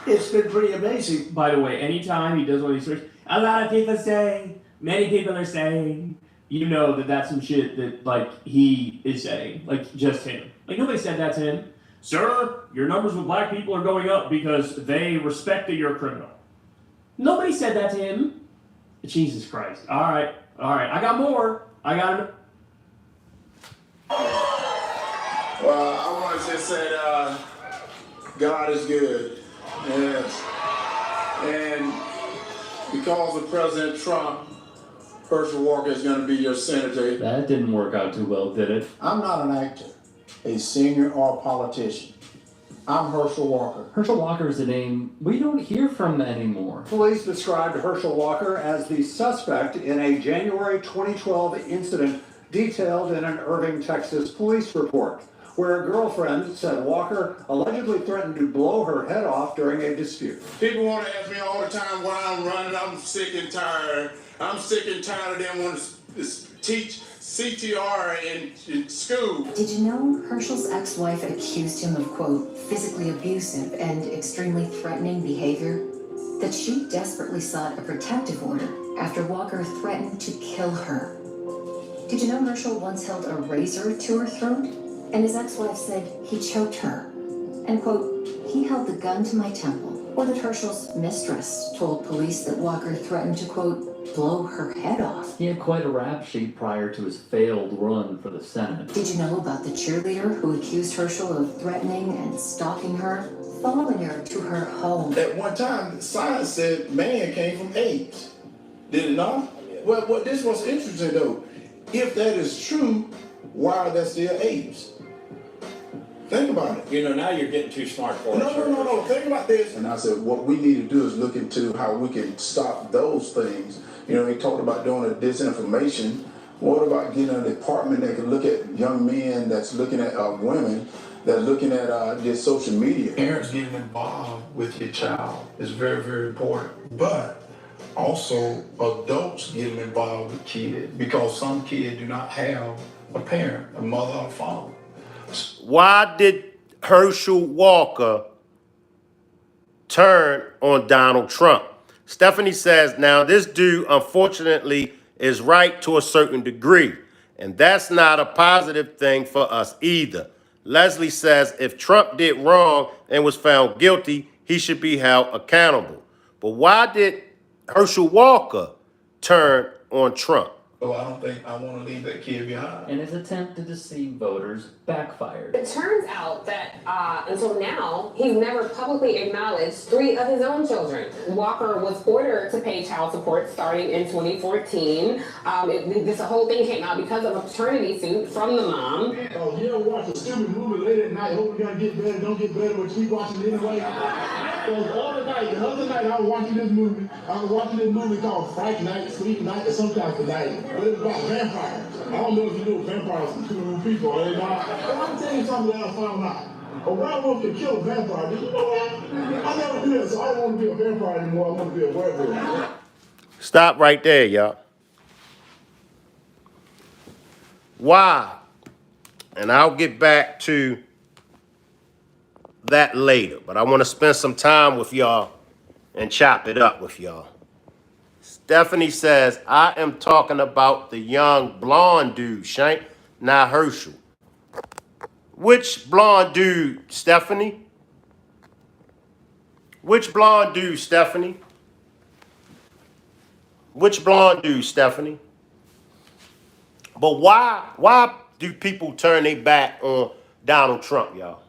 It's been pretty amazing. By the way, anytime he does one of these stories, a lot of people say, many people are saying, you know that that's some shit that, like, he is saying. Like, just him. Like, nobody said that to him. Sir, your numbers with black people are going up because they respect that you're a criminal. Nobody said that to him. Jesus Christ. All right. I got more. Well, I want to just say that God is good. Yes. And because of President Trump, Herschel Walker is going to be your senator. That didn't work out too well, did it? I'm not an actor, a singer, or a politician. I'm Herschel Walker. Herschel Walker is a name we don't hear from anymore. Police described Herschel Walker as the suspect in a January 2012 incident detailed in an Irving, Texas police report, where a girlfriend said Walker allegedly threatened to blow her head off during a dispute. People want to ask me all the time why I'm running. I'm sick and tired. I'm sick and tired of them wanting to teach CTR in school. Did you know Herschel's ex-wife accused him of, quote, physically abusive and extremely threatening behavior? That she desperately sought a protective order after Walker threatened to kill her. Did you know Herschel once held a razor to her throat? And his ex-wife said he choked her. And, quote, he held the gun to my temple. Or that Herschel's mistress told police that Walker threatened to, quote, blow her head off. He had quite a rap sheet prior to his failed run for the Senate. Did you know about the cheerleader who accused Herschel of threatening and stalking her, following her to her home? At one time, science said man came from apes. Did it not? Well, this was interesting though. If that is true, why are there still apes? Think about it. You know, now you're getting too smart for it. No. Think about this. And I said, what we need to do is look into how we can stop those things. You know, he talked about doing a disinformation. What about getting a department that can look at young men that's looking at women, that's looking at this social media? Parents getting involved with your child is very, very important. But also adults getting involved with kids, because some kids do not have a parent, a mother or father. Why did Herschel Walker turn on Donald Trump? Stephanie says, now this dude unfortunately is right to a certain degree, and that's not a positive thing for us either. Leslie says, if Trump did wrong and was found guilty, he should be held accountable. But why did Herschel Walker turn on Trump? So I don't think I want to leave that kid behind. And his attempt to deceive voters backfired. It turns out that until now, he's never publicly acknowledged 3 of his own children. Walker was ordered to pay child support starting in 2014. This whole thing came out because of a paternity suit from the mom. Oh, you ever watch a stupid movie late at night, hoping you're gonna get better, don't get better, but keep watching it anyway? Because the other night I was watching this movie. I was watching this movie called Fright Night, Sleep Night, or some type of night. But it was about vampires. I don't know if you know vampires are killing people or not. But I'm telling you something that I found out. A werewolf can kill a vampire. Did you know that? I never did, so I don't want to be a vampire anymore. I want to be a werewolf. Stop right there, y'all. Why? And I'll get back to that later, but I want to spend some time with y'all and chop it up with y'all. Stephanie says, I am talking about the young blonde dude, Shank, not Herschel. Which blonde dude, Stephanie? Which blonde dude, Stephanie? Which blonde dude, Stephanie? But why do people turn their back on Donald Trump, y'all?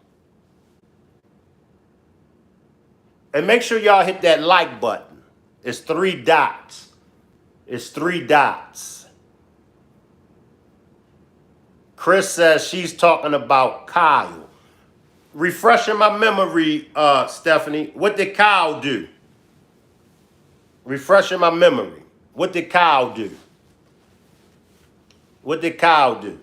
And make sure y'all hit that like button. It's 3 dots. It's 3 dots. Chris says she's talking about Kyle. Refreshing my memory, Stephanie. What did Kyle do? Refreshing my memory. What did Kyle do? What did Kyle do?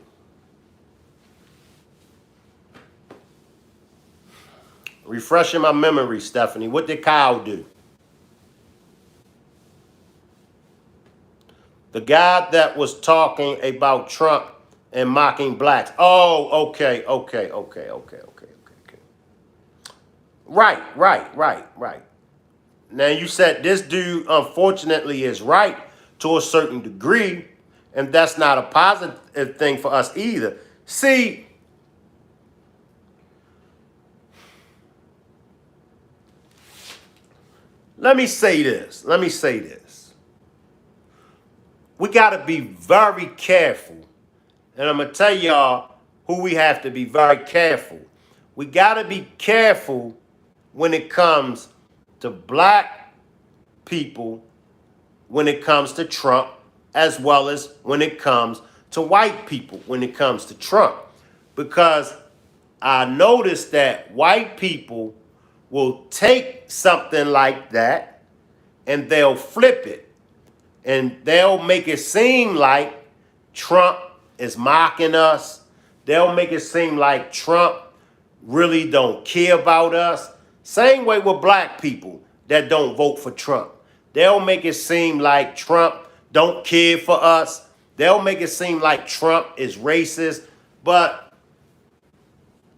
Refreshing my memory, Stephanie. What did Kyle do? The guy that was talking about Trump and mocking blacks. Oh, okay. Right. Now you said this dude unfortunately is right to a certain degree, and that's not a positive thing for us either. See, let me say this. We got to be very careful. And I'm going to tell y'all who we have to be very careful. We got to be careful when it comes to black people, when it comes to Trump, as well as when it comes to white people, when it comes to Trump. Because I noticed that white people will take something like that and they'll flip it. And they'll make it seem like Trump is mocking us. They'll make it seem like Trump really don't care about us. Same way with black people that don't vote for Trump. They'll make it seem like Trump don't care for us. They'll make it seem like Trump is racist. But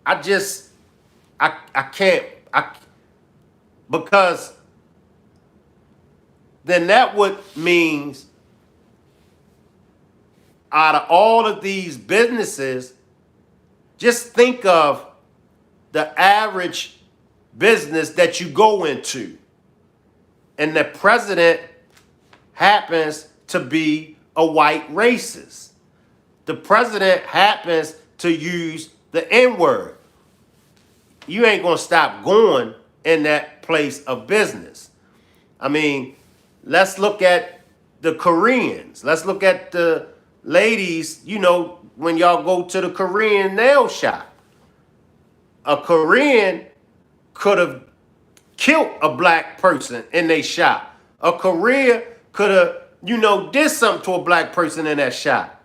I can't, because then that would means out of all of these businesses, just think of the average business that you go into, and the president happens to be a white racist. The president happens to use the N-word. You ain't gonna stop going in that place of business. I mean, let's look at the Koreans. Let's look at the ladies, you know, when y'all go to the Korean nail shop. A Korean could have killed a black person in their shop. A Korean could have, you know, did something to a black person in that shop.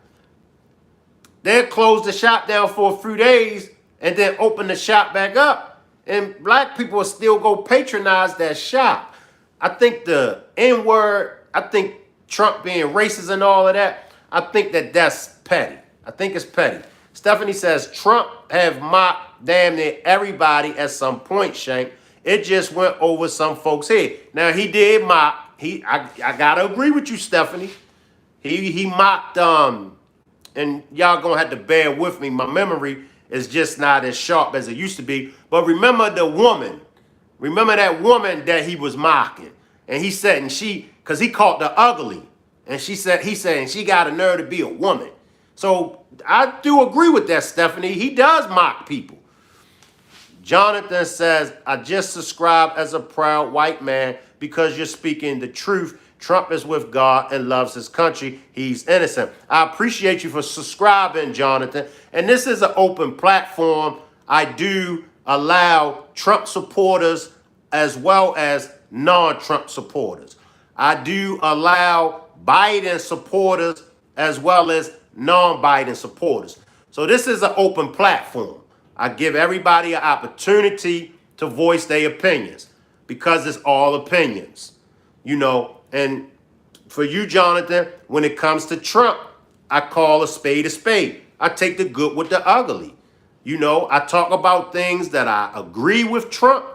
They'll close the shop down for a few days and then open the shop back up. And black people will still go patronize that shop. I think the N-word I think Trump being racist and all of that, I think that that's petty. I think it's petty. Stephanie says, Trump have mocked damn near everybody at some point, Shank. It just went over some folks' head. Now, he did mock. I gotta agree with you, Stephanie. He mocked, and y'all gonna have to bear with me. My memory is just not as sharp as it used to be. But remember the woman. Remember that woman that he was mocking. And he said, because he called her ugly. And he said, and she got a nerve to be a woman. So I do agree with that, Stephanie. He does mock people. Jonathan says, I just subscribe as a proud white man because you're speaking the truth. Trump is with God and loves his country. He's innocent. I appreciate you for subscribing, Jonathan. And this is an open platform. I do allow Trump supporters as well as non-Trump supporters. I do allow Biden supporters as well as non-Biden supporters. So this is an open platform. I give everybody an opportunity to voice their opinions because it's all opinions, you know. And for you, Jonathan, when it comes to Trump, I call a spade a spade. I take the good with the ugly. You know, I talk about things that I agree with Trump.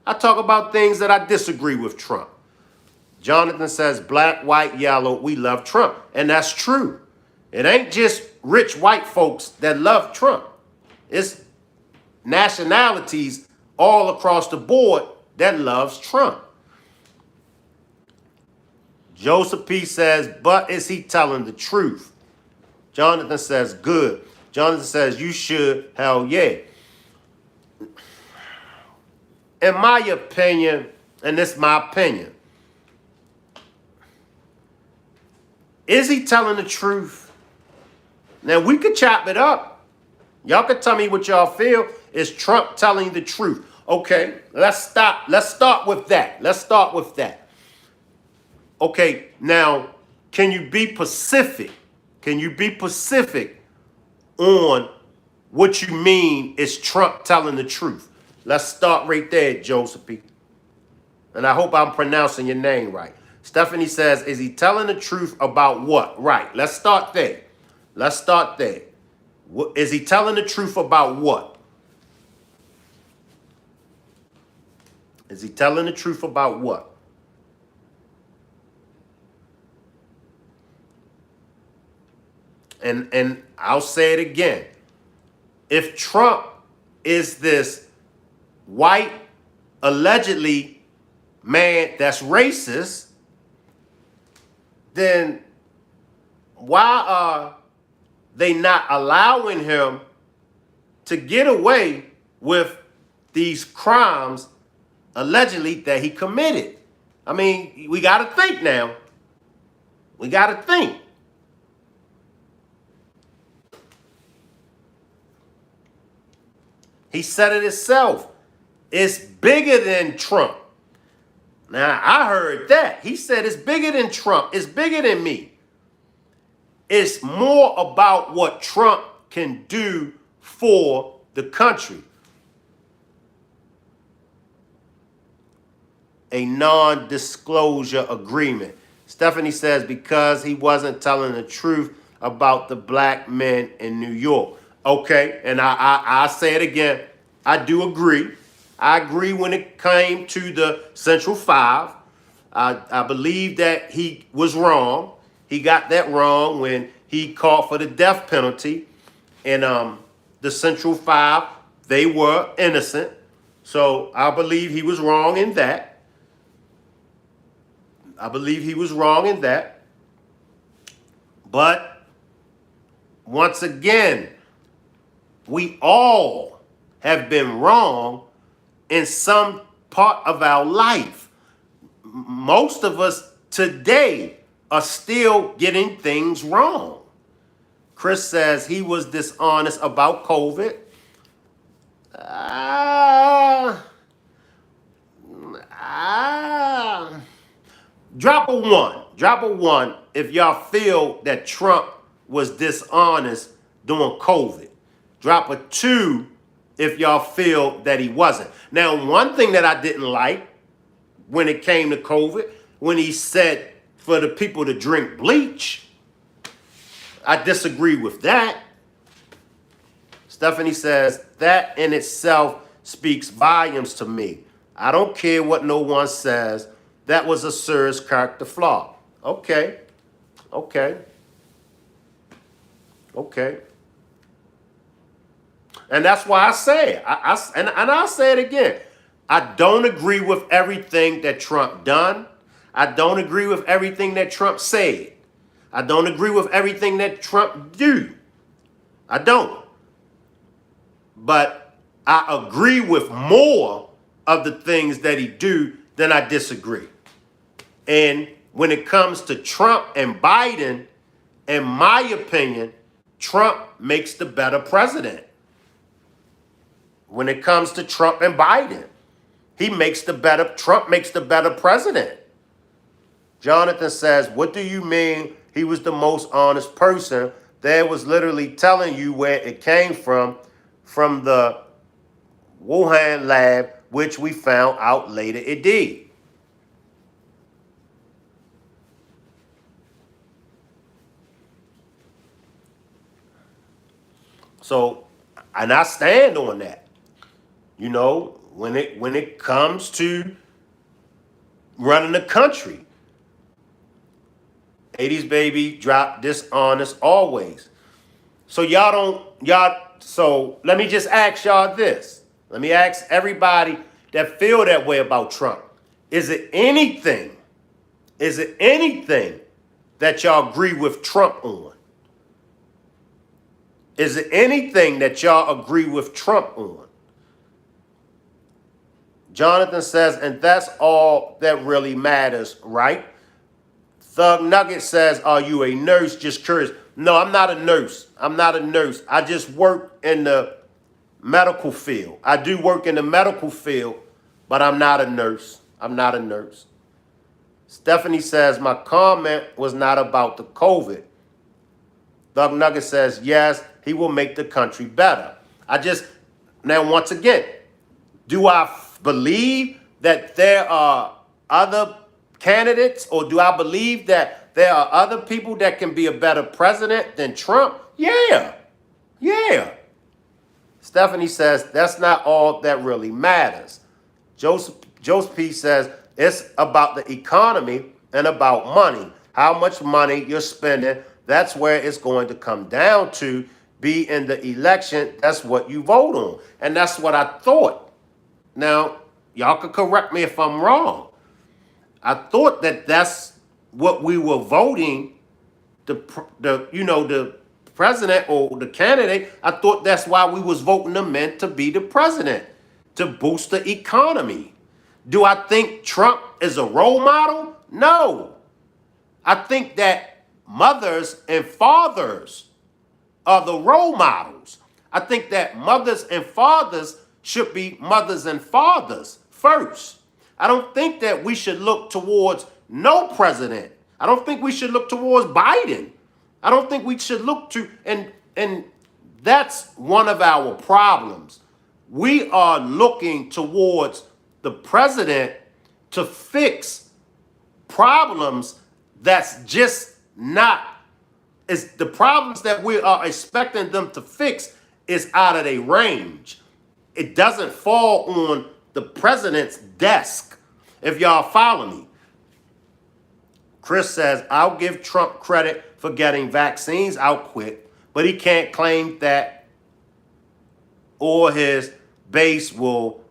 I talk about things that I disagree with Trump. Jonathan says, black, white, yellow, we love Trump. And that's true. It ain't just rich white folks that love Trump. It's nationalities all across the board that loves Trump. Joseph P. says, but is he telling the truth? Jonathan says, good. Jonathan says, you should, hell yeah. In my opinion, and this is my opinion, is he telling the truth? Now, we could chop it up. Y'all can tell me what y'all feel. Is Trump telling the truth? Okay, let's stop. Let's start with that. Let's start with that. Okay, now, can you be specific? Can you be specific on what you mean is Trump telling the truth? Let's start right there, Josephine. And I hope I'm pronouncing your name right. Stephanie says, is he telling the truth about what? Right, let's start there. Let's start there. Is he telling the truth about what? Is he telling the truth about what? And I'll say it again. If Trump is this white, allegedly man that's racist, then why are they not allowing him to get away with these crimes allegedly that he committed? I mean, we got to think now. We got to think. He said it himself. It's bigger than Trump. Now, I heard that. He said it's bigger than Trump. It's bigger than me. It's more about what Trump can do for the country. A non-disclosure agreement. Stephanie says because he wasn't telling the truth about the black men in New York. Okay, and I say it again. I do agree. I agree when it came to the Central Five. I believe that he was wrong. He got that wrong when he called for the death penalty. And the Central Five, they were innocent. So I believe he was wrong in that. I believe he was wrong in that. But once again, we all have been wrong in some part of our life. Most of us today are still getting things wrong. Chris says he was dishonest about COVID. Drop a one. Drop a one if y'all feel that Trump was dishonest during COVID. Drop a 2 if y'all feel that he wasn't. Now, one thing that I didn't like when it came to COVID, when he said for the people to drink bleach. I disagree with that. Stephanie says, that in itself speaks volumes to me. I don't care what no one says. That was a serious character flaw. Okay. Okay. Okay. And that's why I say it. And I'll say it again. I don't agree with everything that Trump done. I don't agree with everything that Trump said. I don't agree with everything that Trump do. I don't. But I agree with more of the things that he do than I disagree. And when it comes to Trump and Biden, in my opinion, Trump makes the better president. When it comes to Trump and Biden, Trump makes the better president. Jonathan says, what do you mean he was the most honest person? There was literally telling you where it came from the Wuhan lab, which we found out later it did. So, and I stand on that. You know, when it comes to running the country, 80s baby, drop dishonest always. So so let me just ask y'all this. Let me ask everybody that feel that way about Trump. Is it anything that y'all agree with Trump on? Is it anything that y'all agree with Trump on? Jonathan says, and that's all that really matters, right? Thug Nugget says, are you a nurse? Just curious. No, I'm not a nurse. I'm not a nurse. I just work in the medical field. I do work in the medical field, but I'm not a nurse. I'm not a nurse. Stephanie says, my comment was not about the COVID. Thug Nugget says, yes, he will make the country better. Now, once again, do I believe that there are other candidates, or do I believe that there are other people that can be a better president than Trump? Yeah. Stephanie says, that's not all that really matters. Joseph P. says, it's about the economy and about money. How much money you're spending, that's where it's going to come down to. Be in the election, that's what you vote on. And that's what I thought. Now, y'all could correct me if I'm wrong. I thought that that's what we were voting, the president or the candidate. I thought that's why we was voting them in to be the president, to boost the economy. Do I think Trump is a role model? No. I think that mothers and fathers are the role models. I think that mothers and fathers should be mothers and fathers first. I don't think that we should look towards no president. I don't think we should look towards Biden. I don't think we should look to, and that's one of our problems. We are looking towards the president to fix problems that's just not, is the problems that we are expecting them to fix is out of their range. It doesn't fall on the president's desk, if y'all follow me. Chris says, I'll give Trump credit for getting vaccines out quick, but he can't claim that or his base will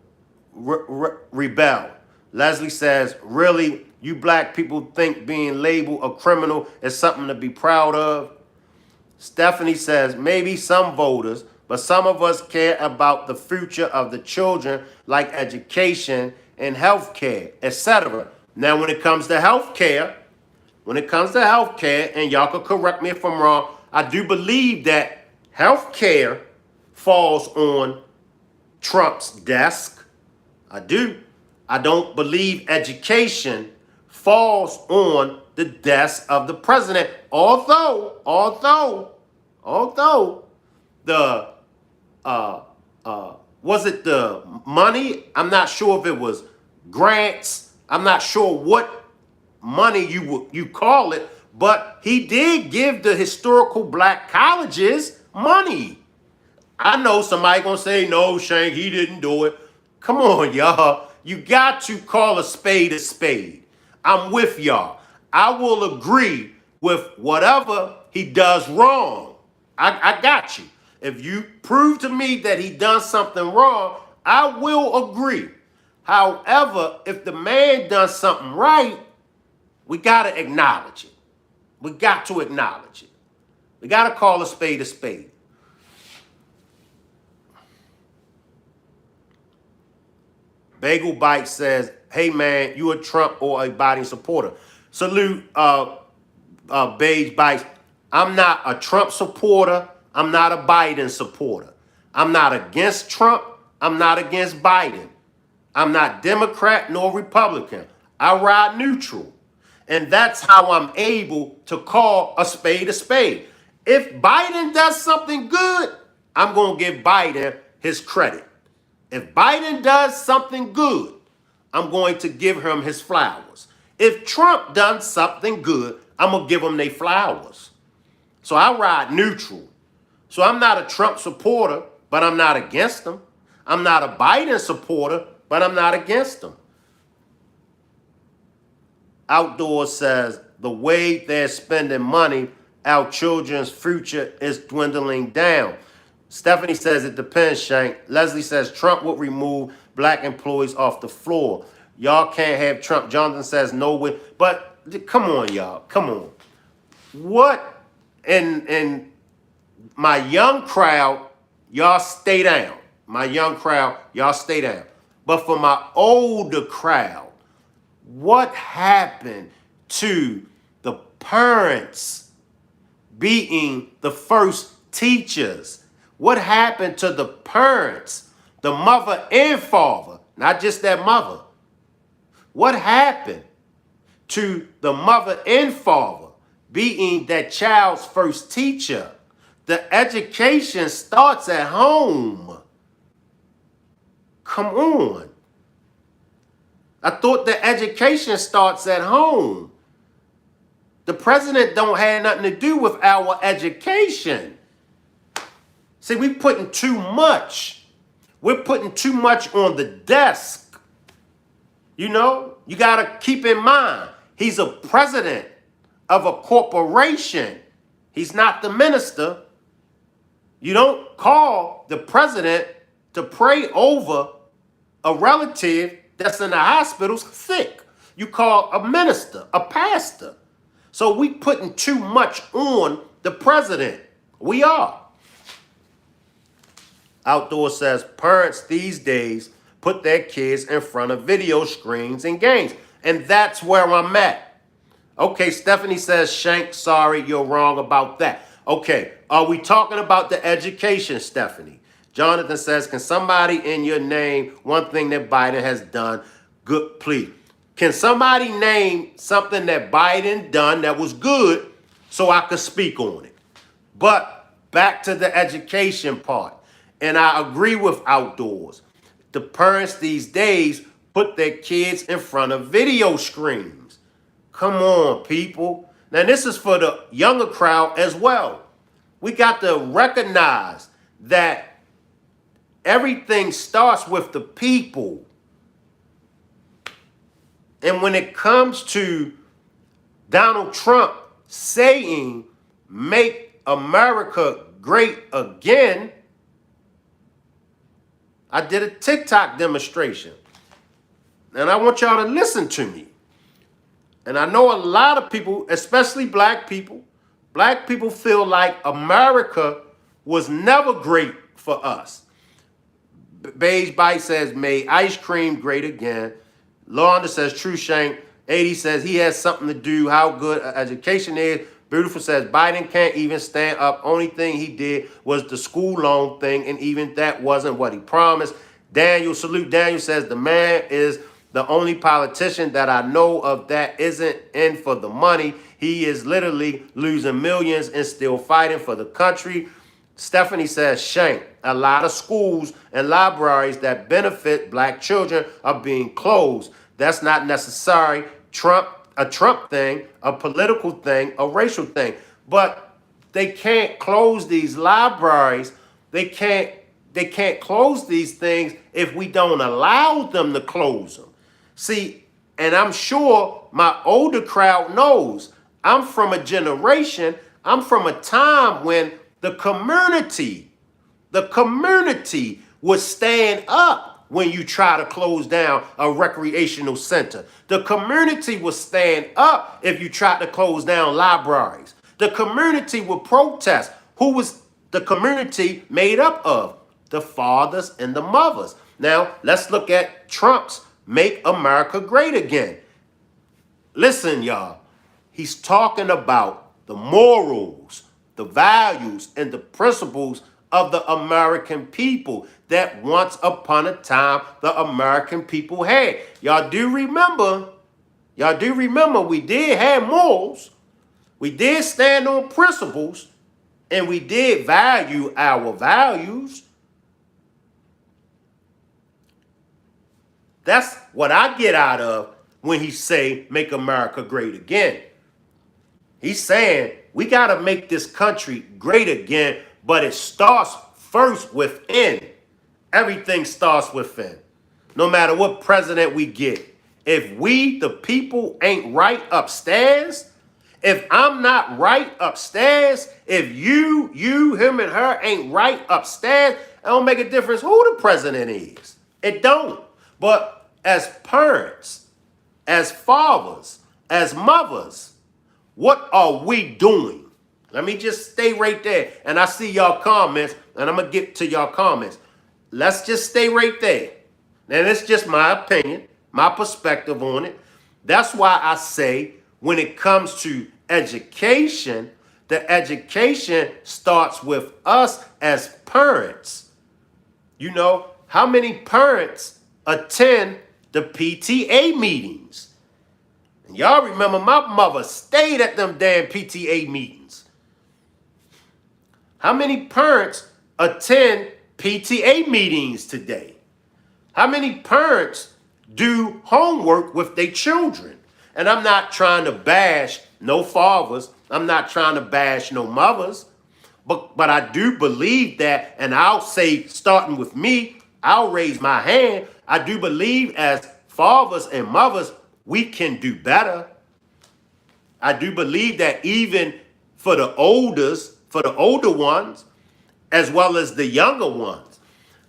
rebel. Leslie says, really, you black people think being labeled a criminal is something to be proud of? Stephanie says, maybe some voters, but some of us care about the future of the children, like education and health care, etc. Now, when it comes to health care, and y'all can correct me if I'm wrong, I do believe that health care falls on Trump's desk. I do. I don't believe education falls on the desk of the president. Although the was it the money? I'm not sure if it was grants. I'm not sure what money you call it, but he did give the historical black colleges money. I know somebody gonna say, no, Shank, he didn't do it. Come on, y'all. You got to call a spade a spade. I'm with y'all. I will agree with whatever he does wrong. I got you. If you prove to me that he done something wrong, I will agree. However, if the man does something right, we got to acknowledge it. We got to acknowledge it. We got to call a spade a spade. Bagel Bite says, hey man, you a Trump or a Biden supporter? Salute, Beige Bites. I'm not a Trump supporter. I'm not a Biden supporter. I'm not against Trump. I'm not against Biden. I'm not Democrat nor Republican. I ride neutral. And that's how I'm able to call a spade a spade. If Biden does something good, I'm going to give Biden his credit. If Biden does something good, I'm going to give him his flowers. If Trump does something good, I'm going to give him their flowers. So I ride neutral. So I'm not a Trump supporter, but I'm not against him. I'm not a Biden supporter, but I'm not against him. Outdoors says, the way they're spending money, our children's future is dwindling down. Stephanie says it depends, Shank. Leslie says Trump would remove black employees off the floor. Y'all can't have Trump. Jonathan says no way. But come on, y'all. Come on. What? And my young crowd, y'all stay down. My young crowd, y'all stay down. But for my older crowd, what happened to the parents being the first teachers? What happened to the parents, the mother and father, not just that mother? What happened to the mother and father being that child's first teacher? The education starts at home. Come on. I thought the education starts at home. The president don't have nothing to do with our education. See, we're putting too much. We're putting too much on the desk. You know, you got to keep in mind, he's a president of a corporation. He's not the minister. You don't call the president to pray over a relative that's in the hospital sick. You call a minister, a pastor. So we putting too much on the president. We are. Outdoor says parents these days put their kids in front of video screens and games. And that's where I'm at. Okay, Stephanie says, Shank, sorry, you're wrong about that. Okay, are we talking about the education, Stephanie? Jonathan says, can somebody in your name one thing that Biden has done? Good, please. Can somebody name something that Biden done that was good so I could speak on it? But back to the education part. And I agree with Outdoors. The parents these days put their kids in front of video screens. Come on, people. Now, this is for the younger crowd as well. We got to recognize that everything starts with the people. And when it comes to Donald Trump saying, make America great again, I did a TikTok demonstration. And I want y'all to listen to me. And I know a lot of people, especially black people feel like America was never great for us. Beige Bite says, made ice cream great again. Londa says, true Shank. 80 says, he has something to do, how good education is. Beautiful says, Biden can't even stand up. Only thing he did was the school loan thing, and even that wasn't what he promised. Daniel, salute Daniel, says, the man is the only politician that I know of that isn't in for the money. He is literally losing millions and still fighting for the country. Stephanie says, Shank, a lot of schools and libraries that benefit black children are being closed. That's not necessary. Trump a Trump thing, a political thing, a racial thing. But they can't close these libraries. They can't close these things if we don't allow them to close them. See, and I'm sure my older crowd knows I'm from a generation, I'm from a time when the community would stand up when you try to close down a recreational center. The community would stand up if you tried to close down libraries. The community would protest. Who was the community made up of? The fathers and the mothers. Now, let's look at Trump's Make America Great Again. Listen, y'all. He's talking about the morals, the values, and the principles of the American people that once upon a time the American people had. Y'all do remember we did have morals, we did stand on principles, and we did value our values. That's what I get out of when he say make America great again. He's saying we got to make this country great again, but it starts first within. Everything starts within. No matter what president we get. If we, the people, ain't right upstairs, if I'm not right upstairs, if you, him, and her ain't right upstairs, it don't make a difference who the president is. It don't. But as parents, as fathers, as mothers, what are we doing? Let me just stay right there. And I see y'all comments, and I'm going to get to y'all comments. Let's just stay right there. And it's just my opinion, my perspective on it. That's why I say when it comes to education, the education starts with us as parents. You know, how many parents attend the PTA meetings? And y'all remember my mother stayed at them damn PTA meetings. How many parents attend PTA meetings today? How many parents do homework with their children? And I'm not trying to bash no fathers. I'm not trying to bash no mothers. But I do believe that, and I'll say, starting with me, I'll raise my hand. I do believe as fathers and mothers, we can do better. I do believe that even for the older ones, as well as the younger ones,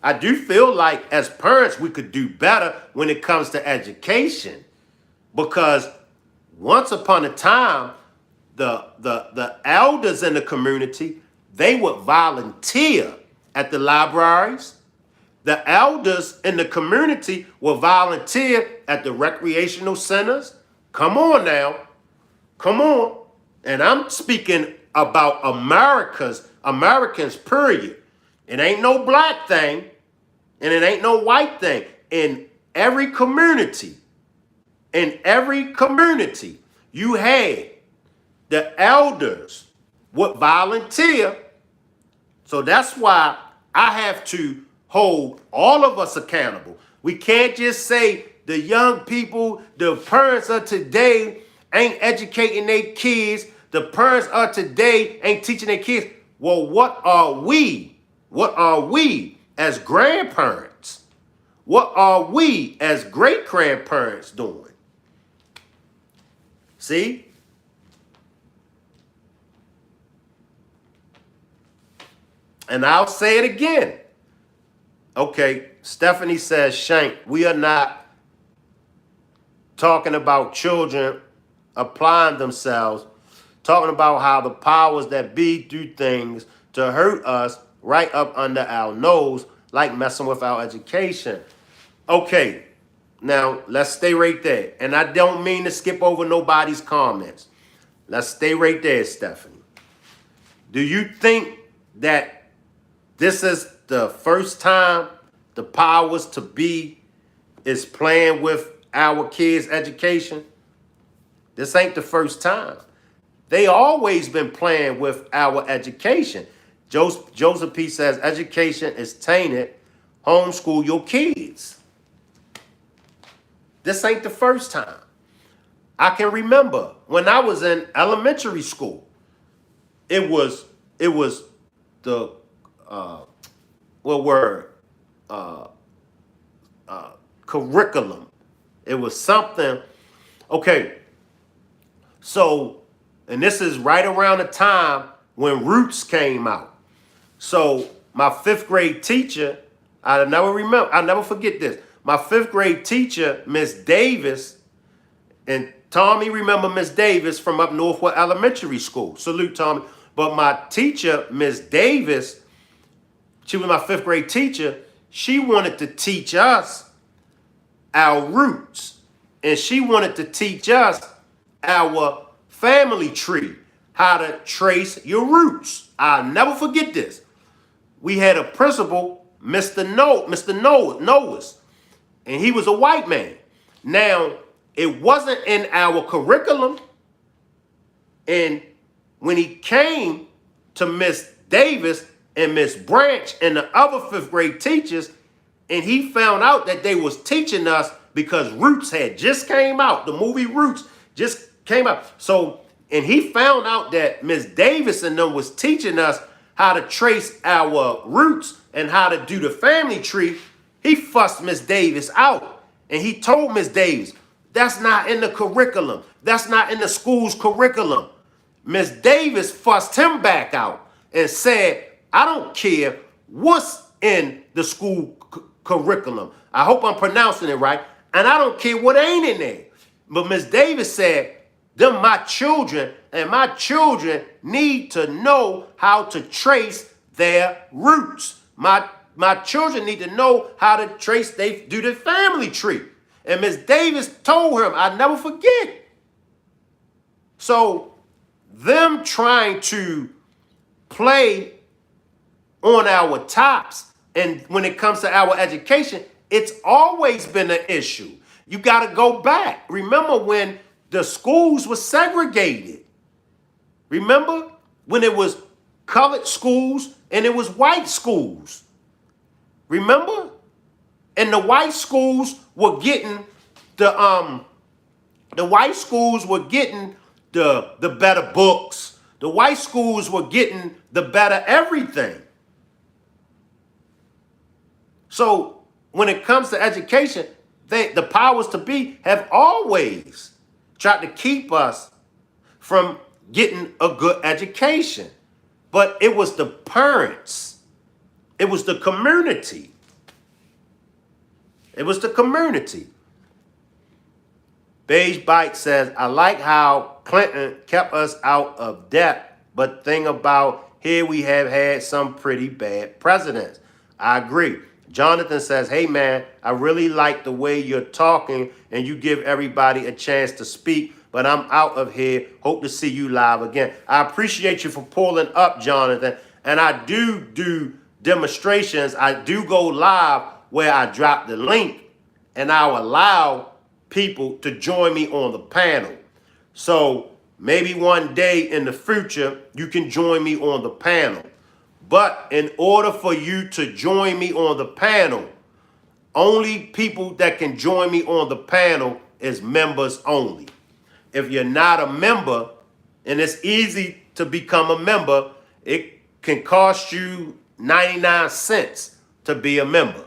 I do feel like as parents, we could do better when it comes to education. Because once upon a time, the elders in the community, they would volunteer at the libraries. The elders in the community will volunteer at the recreational centers. Come on now. Come on. And I'm speaking about Americans, period. It ain't no black thing and it ain't no white thing. In every community, you had the elders would volunteer. So that's why I have to hold all of us accountable. We can't just say the young people, the parents of today ain't educating their kids. The parents of today ain't teaching their kids. Well, what are we? What are we as grandparents? What are we as great-grandparents doing? See? And I'll say it again. Okay, Stephanie says, Shank, we are not talking about children applying themselves, talking about how the powers that be do things to hurt us right up under our nose, like messing with our education. Okay, now let's stay right there. And I don't mean to skip over nobody's comments. Let's stay right there, Stephanie. Do you think that this is the first time the powers to be is playing with our kids' education? This ain't the first time. They always been playing with our education. Joseph P. says, education is tainted. Homeschool your kids. This ain't the first time. I can remember when I was in elementary school, it was the curriculum. It was something. Okay, so, and this is right around the time when Roots came out. So my 5th grade teacher, I never forget this. My 5th grade teacher, Miss Davis, and Tommy remember Miss Davis from up Northwood Elementary School. Salute, Tommy. But my teacher, Miss Davis, she was my 5th grade teacher. She wanted to teach us our roots. And she wanted to teach us our family tree, how to trace your roots. I'll never forget this. We had a principal, Mr. Noahs, and he was a white man. Now, it wasn't in our curriculum. And when he came to Miss Davis and Miss Branch and the other 5th grade teachers, and he found out that they was teaching us because Roots had just came out. The movie Roots just came out. So, and he found out that Miss Davis and them was teaching us how to trace our roots and how to do the family tree. He fussed Miss Davis out. And he told Miss Davis, that's not in the curriculum. That's not in the school's curriculum. Miss Davis fussed him back out and said, I don't care what's in the school curriculum. I hope I'm pronouncing it right. And I don't care what ain't in there. But Miss Davis said, them my children, and my children need to know how to trace their roots. My children need to know how to trace, they do the family tree. And Miss Davis told him, I never forget. So them trying to play on our tops, and when it comes to our education, it's always been an issue. You got to go back. Remember when the schools were segregated? Remember when it was colored schools and it was white schools? Remember? And the white schools were getting the better books. The white schools were getting the better everything. So when it comes to education, the powers to be have always tried to keep us from getting a good education. But it was the parents. It was the community. It was the community. Beige Bite says, I like how Clinton kept us out of debt, but thing about here we have had some pretty bad presidents. I agree. Jonathan says, hey man, I really like the way you're talking and you give everybody a chance to speak, but I'm out of here. Hope to see you live again. I appreciate you for pulling up, Jonathan. And I do demonstrations. I do go live where I drop the link and I'll allow people to join me on the panel. So maybe one day in the future, you can join me on the panel. But in order for you to join me on the panel, only people that can join me on the panel is members only. If you're not a member, and it's easy to become a member, it can cost you 99 cents to be a member.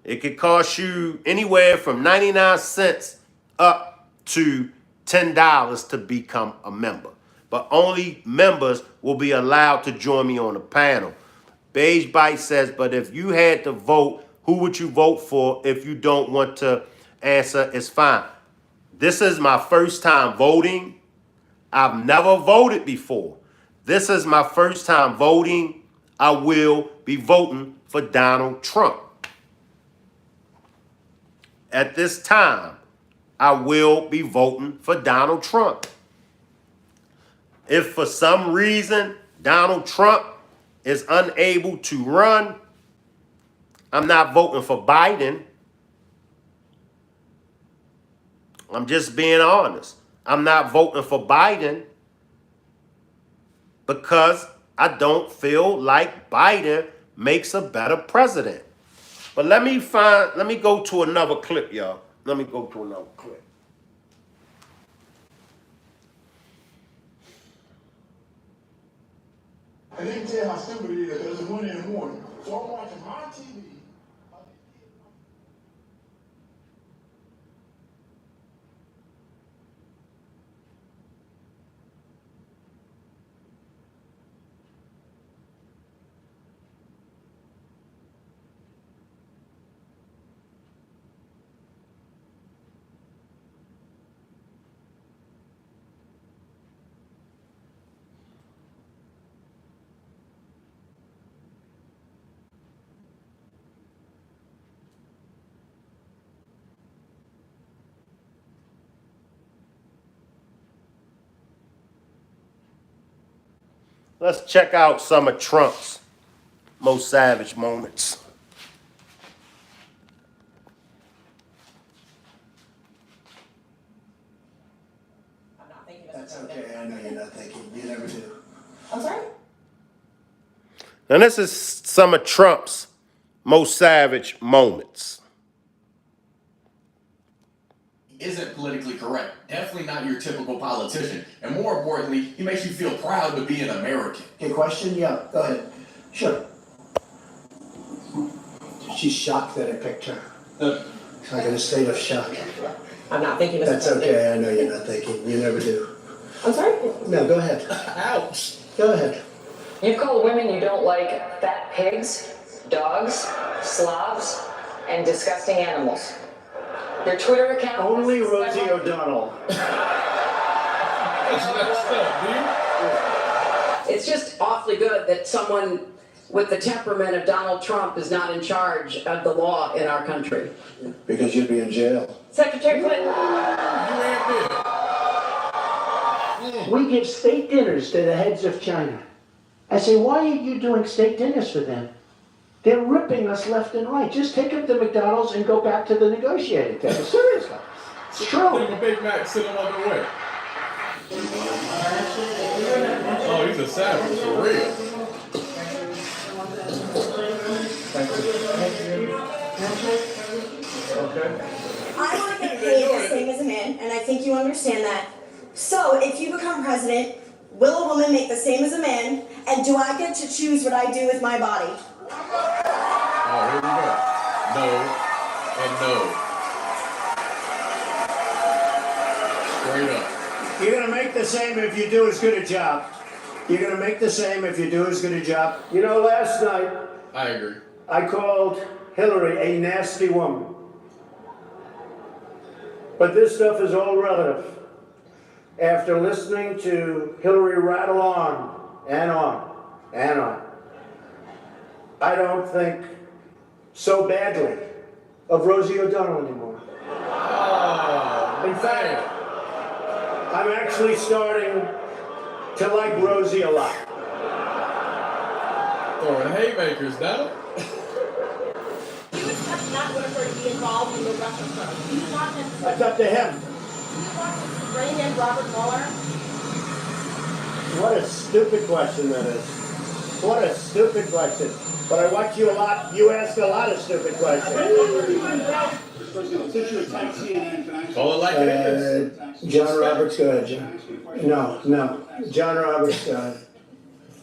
It can cost you anywhere from 99 cents up to $10 to become a member. But only members will be allowed to join me on the panel. Beige Bite says, but if you had to vote, who would you vote for? If you don't want to answer, it's fine. This is my first time voting. I've never voted before. This is my first time voting. I will be voting for Donald Trump. At this time, I will be voting for Donald Trump. If for some reason Donald Trump is unable to run, I'm not voting for Biden. I'm just being honest. I'm not voting for Biden because I don't feel like Biden makes a better president. But let me go to another clip, y'all. Let me go to another clip. And they can tell how stupid it is because it's 1 in the morning. So I'm watching my TV. Let's check out some of Trump's most savage moments. That's okay, I know you're not thinking. You never do. I'm sorry? And this is some of Trump's most savage moments. Isn't politically correct. Definitely not your typical politician. And more importantly, he makes you feel proud to be an American. Okay, question? Yeah, go ahead. Sure. She's shocked that I picked her. She's like in a state of shock. I'm not thinking. That's okay, I know you're not thinking. You never do. I'm sorry? No, go ahead. Ouch. Go ahead. You've called women you don't like fat pigs, dogs, slobs, and disgusting animals. Your Twitter account... Only Rosie O'Donnell. It's just awfully good that someone with the temperament of Donald Trump is not in charge of the law in our country. Because you'd be in jail. Secretary Clinton. We give state dinners to the heads of China. I say, why are you doing state dinners for them? They're ripping us left and right. Just take them to McDonald's and go back to the negotiating table. Seriously. It's true. Take a Big Mac, sit him on the way. Oh, he's a savage for real. Okay. I want to get paid the same as a man, and I think you understand that. So, if you become president, will a woman make the same as a man, and do I get to choose what I do with my body? Oh, here we go. No and no. Straight up. You're going to make the same if you do as good a job. You're going to make the same if you do as good a job. You know, last night, I agree. I called Hillary a nasty woman. But this stuff is all relative. After listening to Hillary rattle on and on and on, I don't think so badly of Rosie O'Donnell anymore. In fact, I'm actually starting to like Rosie a lot. Throwing haymakers, though. Not going to be involved in the Russia probe. You want him That's up to him. to bring in Robert Mueller? What a stupid question that is. What a stupid question. But I watch you a lot. You ask a lot of stupid questions. Call it like it is. John Roberts, go ahead, John. No. John Roberts, go ahead.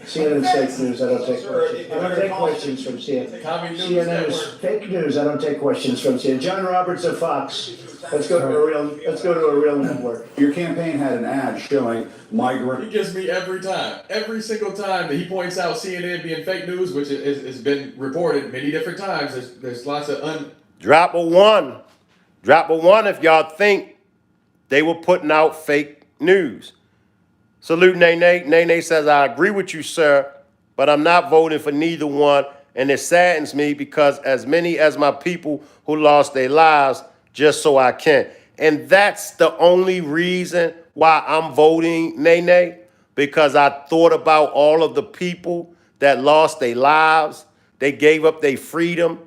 CNN's fake news, I don't take questions. I don't take questions from CNN. CNN is fake news, I don't take questions from CNN. John Roberts of Fox. Let's go to a real network. Your campaign had an ad showing migrant. He gets me every time. Every single time that he points out CNN being fake news, which has been reported many different times. There's lots of Drop a one. Drop a one if y'all think they were putting out fake news. Salute Nene. Nene says, I agree with you, sir, but I'm not voting for neither one. And it saddens me because as many as my people who lost their lives just so I can. And that's the only reason why I'm voting Nene, because I thought about all of the people that lost their lives. They gave up their freedom,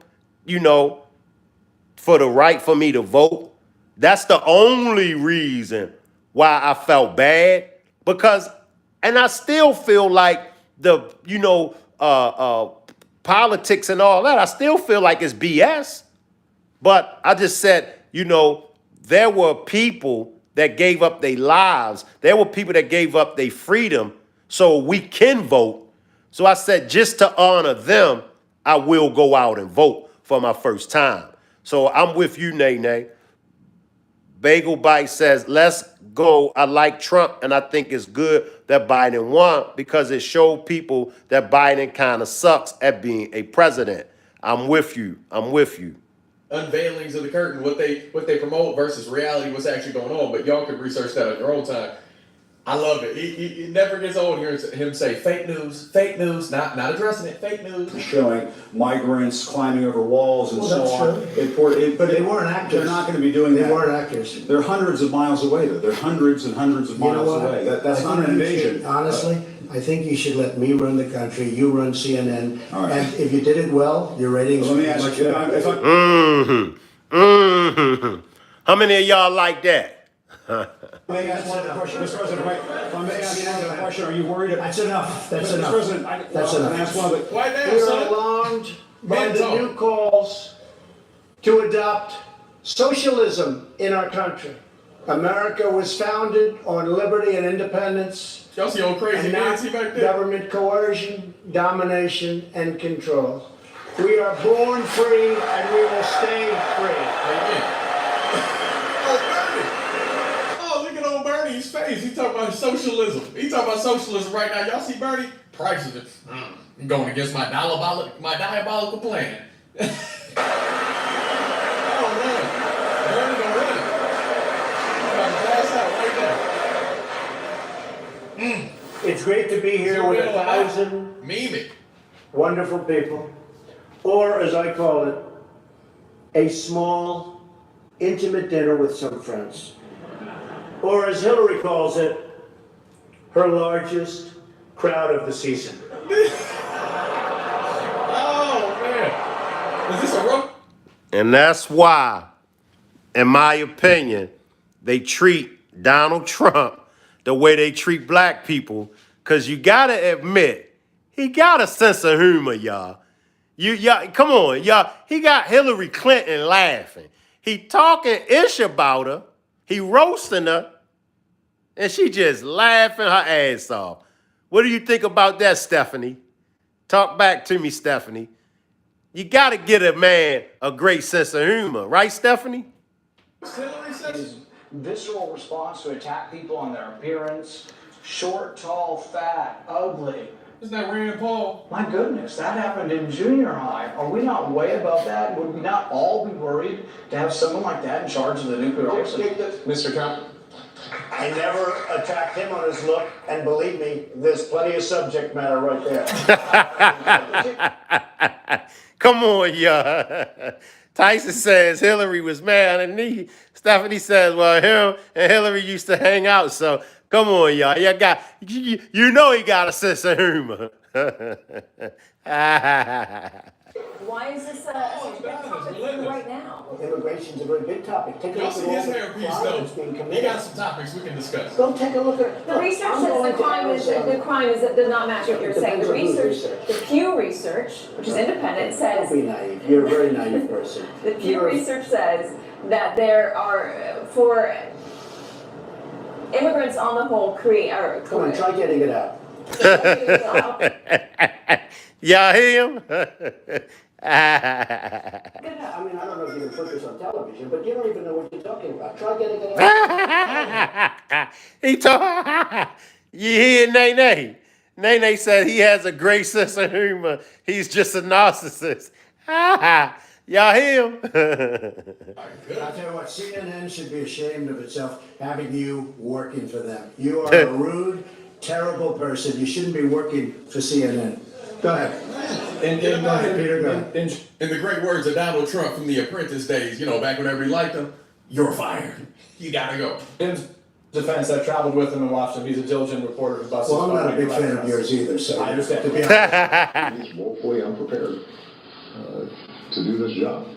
for the right for me to vote. That's the only reason why I felt bad. Because, and I still feel like the, politics and all that, I still feel like it's BS. But I just said, there were people that gave up their lives. There were people that gave up their freedom so we can vote. So I said, just to honor them, I will go out and vote for my first time. So I'm with you, Nene. Bagel Bite says, let's go. I like Trump, and I think it's good that Biden won because it showed people that Biden kind of sucks at being a president. I'm with you. I'm with you. Unveilings of the curtain, what they promote versus reality, what's actually going on. But y'all can research that on your own time. I love it. He never gets old hearing him say fake news, not addressing it, fake news. Showing migrants climbing over walls and so on. But they weren't actors. They're not going to be doing that. They weren't actors. They're hundreds of miles away, though. They're hundreds and hundreds of miles away. That's not an invasion. Honestly, I think you should let me run the country, you run CNN, right. And if you did it well, your ratings Let me would be ask much you, better. How many of y'all like that? Let me ask one question, Mr. President. If I may ask you a question, are you worried about... That's enough. That's Mr. enough. President, That's enough. Ask one of the... Why now, We are son? alarmed by the new calls to adopt socialism in our country. America was founded on liberty and independence. Y'all see old crazy and Nancy not back there? government coercion, domination, and control. We are born free and we will stay free. Amen. Oh, look at old Bernie's face. He talking about socialism. He talking about socialism right now. Y'all see Bernie? Prices are going against my diabolical plan. Oh man, Bernie gonna run it. I'm about to pass out right now. It's great to be here with 1,000 Meme it. wonderful people, or as I call it, a small, intimate dinner with some friends. Or as Hillary calls it, her largest crowd of the season. Oh man, is this a rope? And that's why, in my opinion, they treat Donald Trump the way they treat black people. Because you got to admit, he got a sense of humor, y'all. Y'all, come on, y'all. He got Hillary Clinton laughing. He talking ish about her. He roasting her. And she just laughing her ass off. What do you think about that, Stephanie? Talk back to me, Stephanie. You got to get a man a great sense of humor. Right, Stephanie? His visceral response to attack people on their appearance, short, tall, fat, ugly. Isn't that Rand Paul? My goodness, that happened in junior high. Are we not way above that? Would we not all be worried to have someone like that in charge of the nuclear arsenal? Mr. Trump? I never attacked him on his look, and believe me, there's plenty of subject matter right there. Come on, y'all. Tyson says Hillary was mad, and Stephanie says, well, him and Hillary used to hang out, so come on, y'all. You know he got a sense of humor. Why is this a big topic right now? Immigration's a very big topic. Take a Y'all look see at his all the hairpiece, crime though. that's being He committed. got some topics we can discuss. Go take a look at The research says the crime does not match what you're saying. The research, the Pew Research, which is independent, says. Don't be naive. You're a very naive person. The Pew Research says that there are, for immigrants on the whole, Come on, try getting it out. Y'all hear him? I mean, I don't know if you can put this on television, but you don't even know what you're talking about. Try getting it out. You hear Nene? Nene said he has a great sense of humor. He's just a narcissist. Y'all hear him? I'll tell you what, CNN should be ashamed of itself having you working for them. You are a rude, terrible person. You shouldn't be working for CNN. Go ahead. In the great words of Donald Trump from the Apprentice days, back whenever he liked him, you're fired. You gotta go. In defense, I traveled with him and watched him. He's a diligent reporter who buses. Well, I'm not a big fan of yours either, so. I understand. To be honest. He's woefully unprepared to do this job.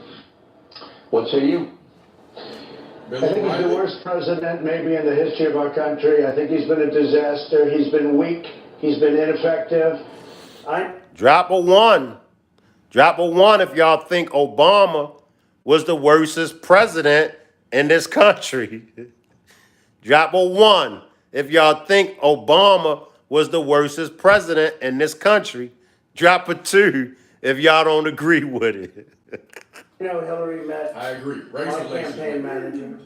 What say you? I think he's the worst president maybe in the history of our country. I think he's been a disaster. He's been weak. He's been ineffective. Drop a one. Drop a one if y'all think Obama was the worstest president in this country. Drop a one if y'all think Obama was the worstest president in this country. Drop a 2 if y'all don't agree with it. You know, Hillary met I agree. my Race relations. campaign manager,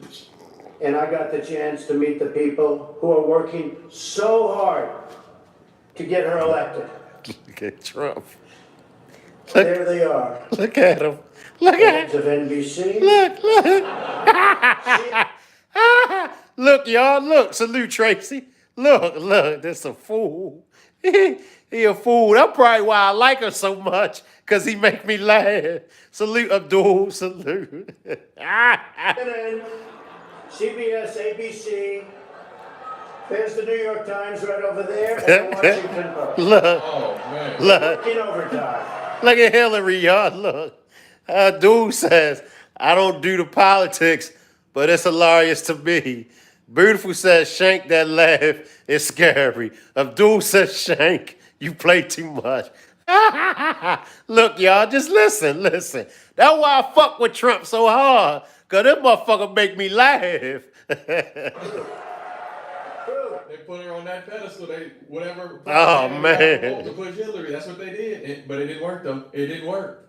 and I got the chance to meet the people who are working so hard to get her elected. Look at Trump. There they are. Look at him. Look at Heads of NBC. Look. Look, y'all. Look. Salute, Tracy. Look. That's a fool. He a fool. That's probably why I like her so much, because he make me laugh. Salute, Abdul. Salute. CNN, CBS, ABC. There's the New York Times right over there, and the Washington Post. Look. Oh, man. Look. Working overtime. Look at Hillary, y'all. Look. Dude says, I don't do the politics, but it's hilarious to me. Beautiful says, Shank, that laugh is scary. Abdul says, Shank, you play too much. Look, y'all, just listen. That's why I fuck with Trump so hard, because this motherfucker make me laugh. They put her on that pedestal. Whatever. Oh, man. To push Hillary. That's what they did. But it didn't work, though. It didn't work.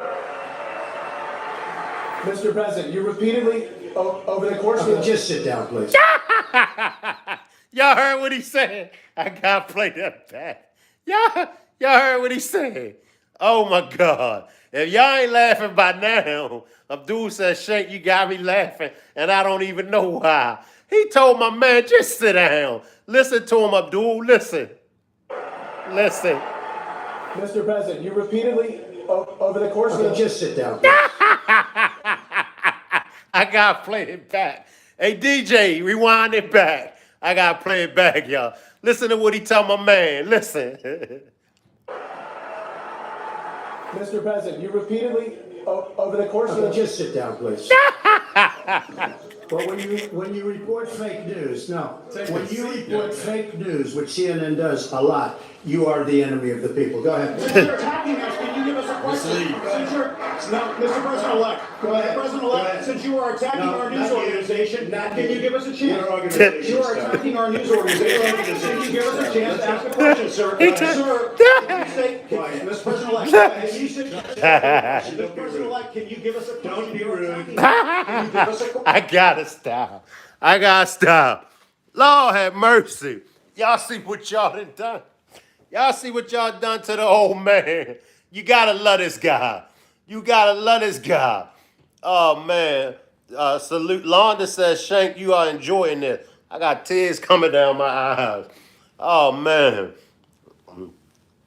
Mr. President, you repeatedly, over the course of Just sit down, please. Y'all heard what he said? I gotta play that back. Y'all heard what he said? Oh my God. If y'all ain't laughing by now, Abdul says, Shank, you got me laughing, and I don't even know why. He told my man, just sit down. Listen to him, Abdul. Listen. Mr. President, you repeatedly, over the course of the... Just sit down, please. I gotta play it back. Hey, DJ, rewind it back. I gotta play it back, y'all. Listen to what he told my man. Listen. Mr. President, you repeatedly, over the course of the... Just sit down, please. But when you report fake news, when you report fake news, which CNN does a lot, you are the enemy of the people. Go ahead. Since you're attacking us, can you give us a question? Mr. President-elect, President-elect, since you are attacking our news organization, can you give us a chance? You are attacking our news organization. Can you give us a chance to ask a question, sir? Sir, Mr. President-elect, can you say, Mr. President-elect, can you give us a question? Don't be rude. Can you give us a question? I gotta stop. Lord have mercy. Y'all see what y'all done? Y'all see what y'all done to the old man? You gotta love this guy. Oh, man. Salute. Londa says, Shank, you are enjoying this. I got tears coming down my eyes. Oh, man.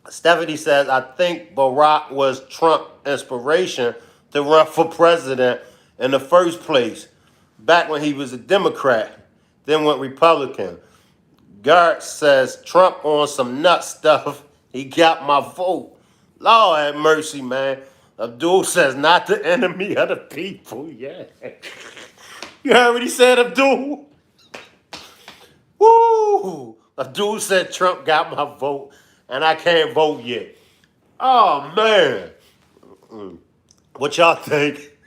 Stephanie says, I think Barack was Trump inspiration to run for president in the first place, back when he was a Democrat, then went Republican. Garrett says, Trump on some nut stuff. He got my vote. Lord have mercy, man. Abdul says, not the enemy of the people. Yeah. You heard what he said, Abdul? Woo! Abdul said, Trump got my vote, and I can't vote yet. Oh, man. What y'all think?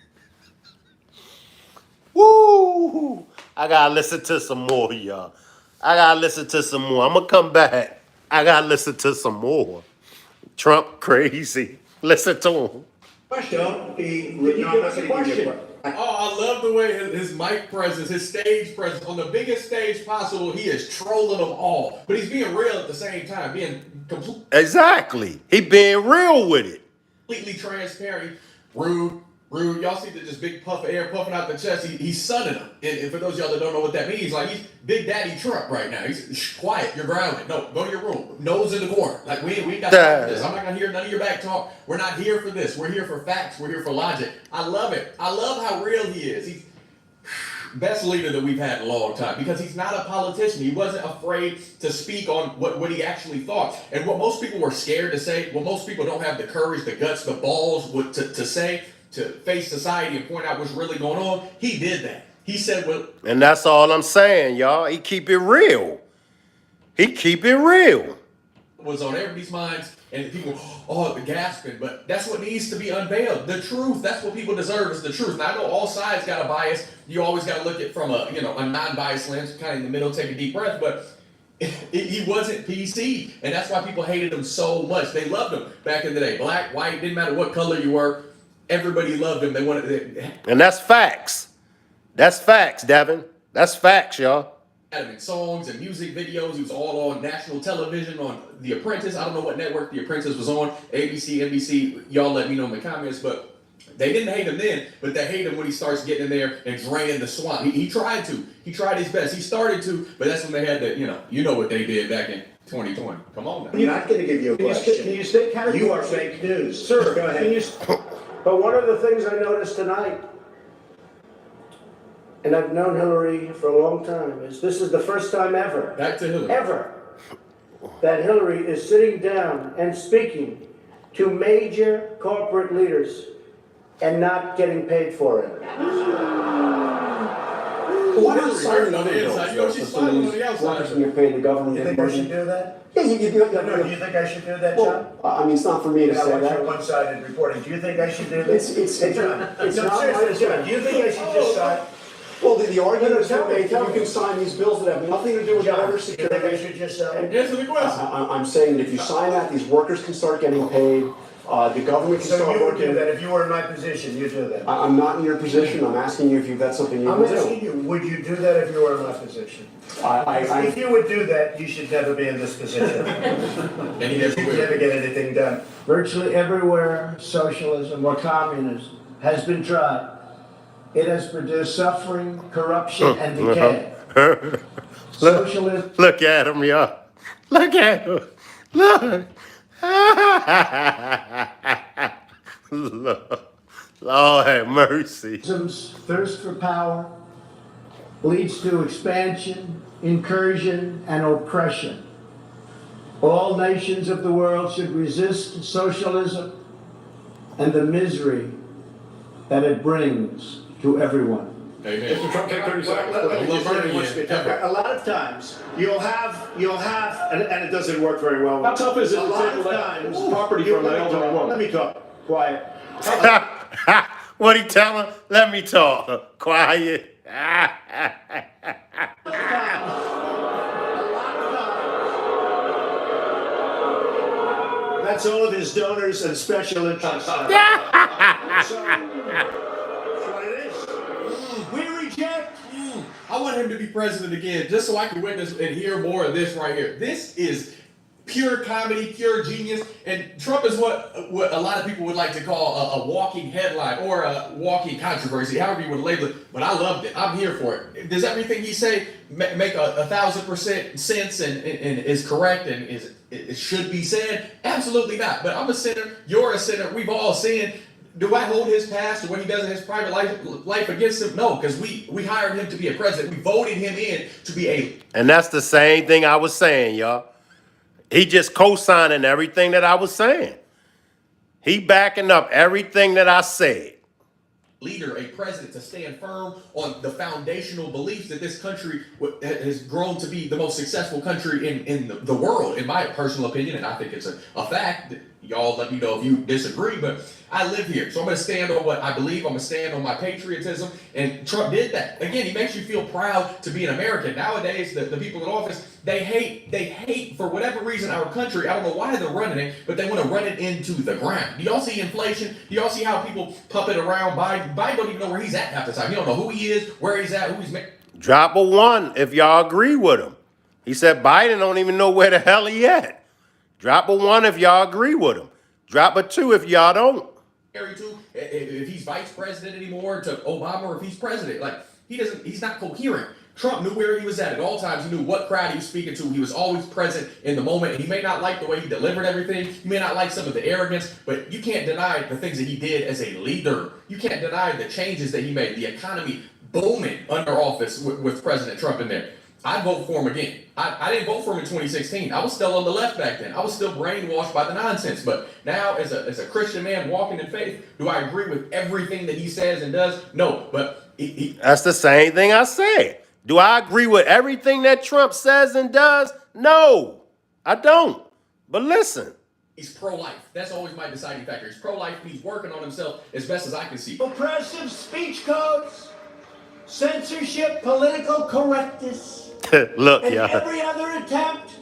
Woo! I gotta listen to some more, y'all. I'm gonna come back. I gotta listen to some more. Trump crazy. Listen to him. Don't be... Can you give us a question? Oh, I love the way his mic presence, his stage presence, on the biggest stage possible, he is trolling them all. But he's being real at the same time, being completely... Exactly. He being real with it. Completely transparent. Rude. Y'all see this big puff of air puffing out the chest. He's sunning him. And for those of y'all that don't know what that means, like he's Big Daddy Trump right now. He's quiet. You're grounded. No, go to your room. Nose in the corner. Like we got time for this. I'm not gonna hear none of your back talk. We're not here for this. We're here for facts. We're here for logic. I love it. I love how real he is. He's best leader that we've had in a long time because he's not a politician. He wasn't afraid to speak on what he actually thought. And what most people were scared to say, what most people don't have the courage, the guts, the balls to say, to face society and point out what's really going on, he did that. He said, well... And that's all I'm saying, y'all. He keep it real. Was on everybody's minds, and people, the gasping, but that's what needs to be unveiled. The truth, that's what people deserve, is the truth. Now, I know all sides got a bias. You always got to look at from a non-biased lens, kind of in the middle, take a deep breath, but he wasn't PC, and that's why people hated him so much. They loved him back in the day. Black, white, didn't matter what color you were. Everybody loved him. They wanted, and that's facts. That's facts, Devin. That's facts, y'all. Had him in songs and music videos. He was all on national television on The Apprentice. I don't know what network The Apprentice was on. ABC, NBC. Y'all let me know in the comments, but they didn't hate him then, but they hate him when he starts getting in there and draining the swamp. He tried to. He tried his best. He started to, but that's when they had to, you know what they did back in 2020. Come on now. I'm not going to give you a question. Can you stay kind of... You are fake news. Sir, go ahead. But one of the things I noticed tonight, and I've known Hillary for a long time, is this is the first time ever, back to Hillary, ever, that Hillary is sitting down and speaking to major corporate leaders and not getting paid for it. Why not sign the on the inside? You know she's smiling on the outside. Workers can get paid the government. You think I should do that? Yeah, you do. No, do you think I should do that, John? I mean, it's not for me to say that. Your one-sided reporting. Do you think I should do this? It's John. it's No, not seriously, John. Do you think I should just sign? Well, the argument is tell me, that you can sign these bills that have nothing to do with border Do you security. think I should just sign? Answer the question. I'm saying that if you sign that, these workers can start getting paid. The government can So start you would do working. that if you were in my position? You do that. I'm not in your position. I'm asking you if that's something you I'm would do. asking you, would you do that if you were in my position? If you would do that, you should never be in this position. And he You should never get anything done. Virtually everywhere socialism or communism has been tried, it has produced suffering, corruption, and decay. Socialism. Look at him, y'all. Look at him. Look. Lord have mercy. Thirst for power leads to expansion, incursion, and oppression. All nations of the world should resist socialism and the misery that it brings to everyone. Amen. Mr. Trump, take 30 seconds. A lot of times you'll have, and it doesn't work very well. How tough is it A to lot take of away times, property from an elderly woman? Let me talk. Quiet. What he tell him? Let me talk. Quiet. That's all of his donors and special interests. So, that's what it is. We reject. I want him to be president again, just so I can witness and hear more of this right here. This is pure comedy, pure genius, and Trump is what a lot of people would like to call a walking headline or a walking controversy, however you would label it. But I loved it. I'm here for it. Does everything he say make 1,000% sense and is correct and it should be said? Absolutely not. But I'm a sinner. You're a sinner. We've all sinned. Do I hold his past or what he does in his private life against him? No, because we hired him to be a president. We voted him in to be a... And that's the same thing I was saying, y'all. He just co-signing everything that I was saying. He backing up everything that I said. Leader, a president, to stand firm on the foundational beliefs that this country has grown to be the most successful country in the world, in my personal opinion, and I think it's a fact. Y'all let me know if you disagree, but I live here. So I'm going to stand on what I believe. I'm going to stand on my patriotism. And Trump did that. Again, he makes you feel proud to be an American. Nowadays, the people in office, they hate for whatever reason our country. I don't know why they're running it, but they want to run it into the ground. Do y'all see inflation? Do y'all see how people puppet around Biden? Biden don't even know where he's at half the time. He don't know who he is, where he's at, who he's making. Drop a 1 if y'all agree with him. He said Biden don't even know where the hell he at. Drop a 1 if y'all agree with him. Drop a 2 if y'all don't. To if he's vice president anymore to Obama, or if he's president, like he's not coherent. Trump knew where he was at all times. He knew what crowd he was speaking to. He was always present in the moment. And he may not like the way he delivered everything. You may not like some of the arrogance, but you can't deny the things that he did as a leader. You can't deny the changes that he made. The economy booming under office with President Trump in there. I'd vote for him again. I didn't vote for him in 2016. I was still on the left back then. I was still brainwashed by the nonsense. But now, as a Christian man walking in faith, do I agree with everything that he says and does? No. But that's the same thing I said. Do I agree with everything that Trump says and does? No, I don't. But listen. He's pro-life. That's always my deciding factor. He's pro-life. He's working on himself as best as I can see. Oppressive speech codes censorship, political correctness, Look, and y'all. every other attempt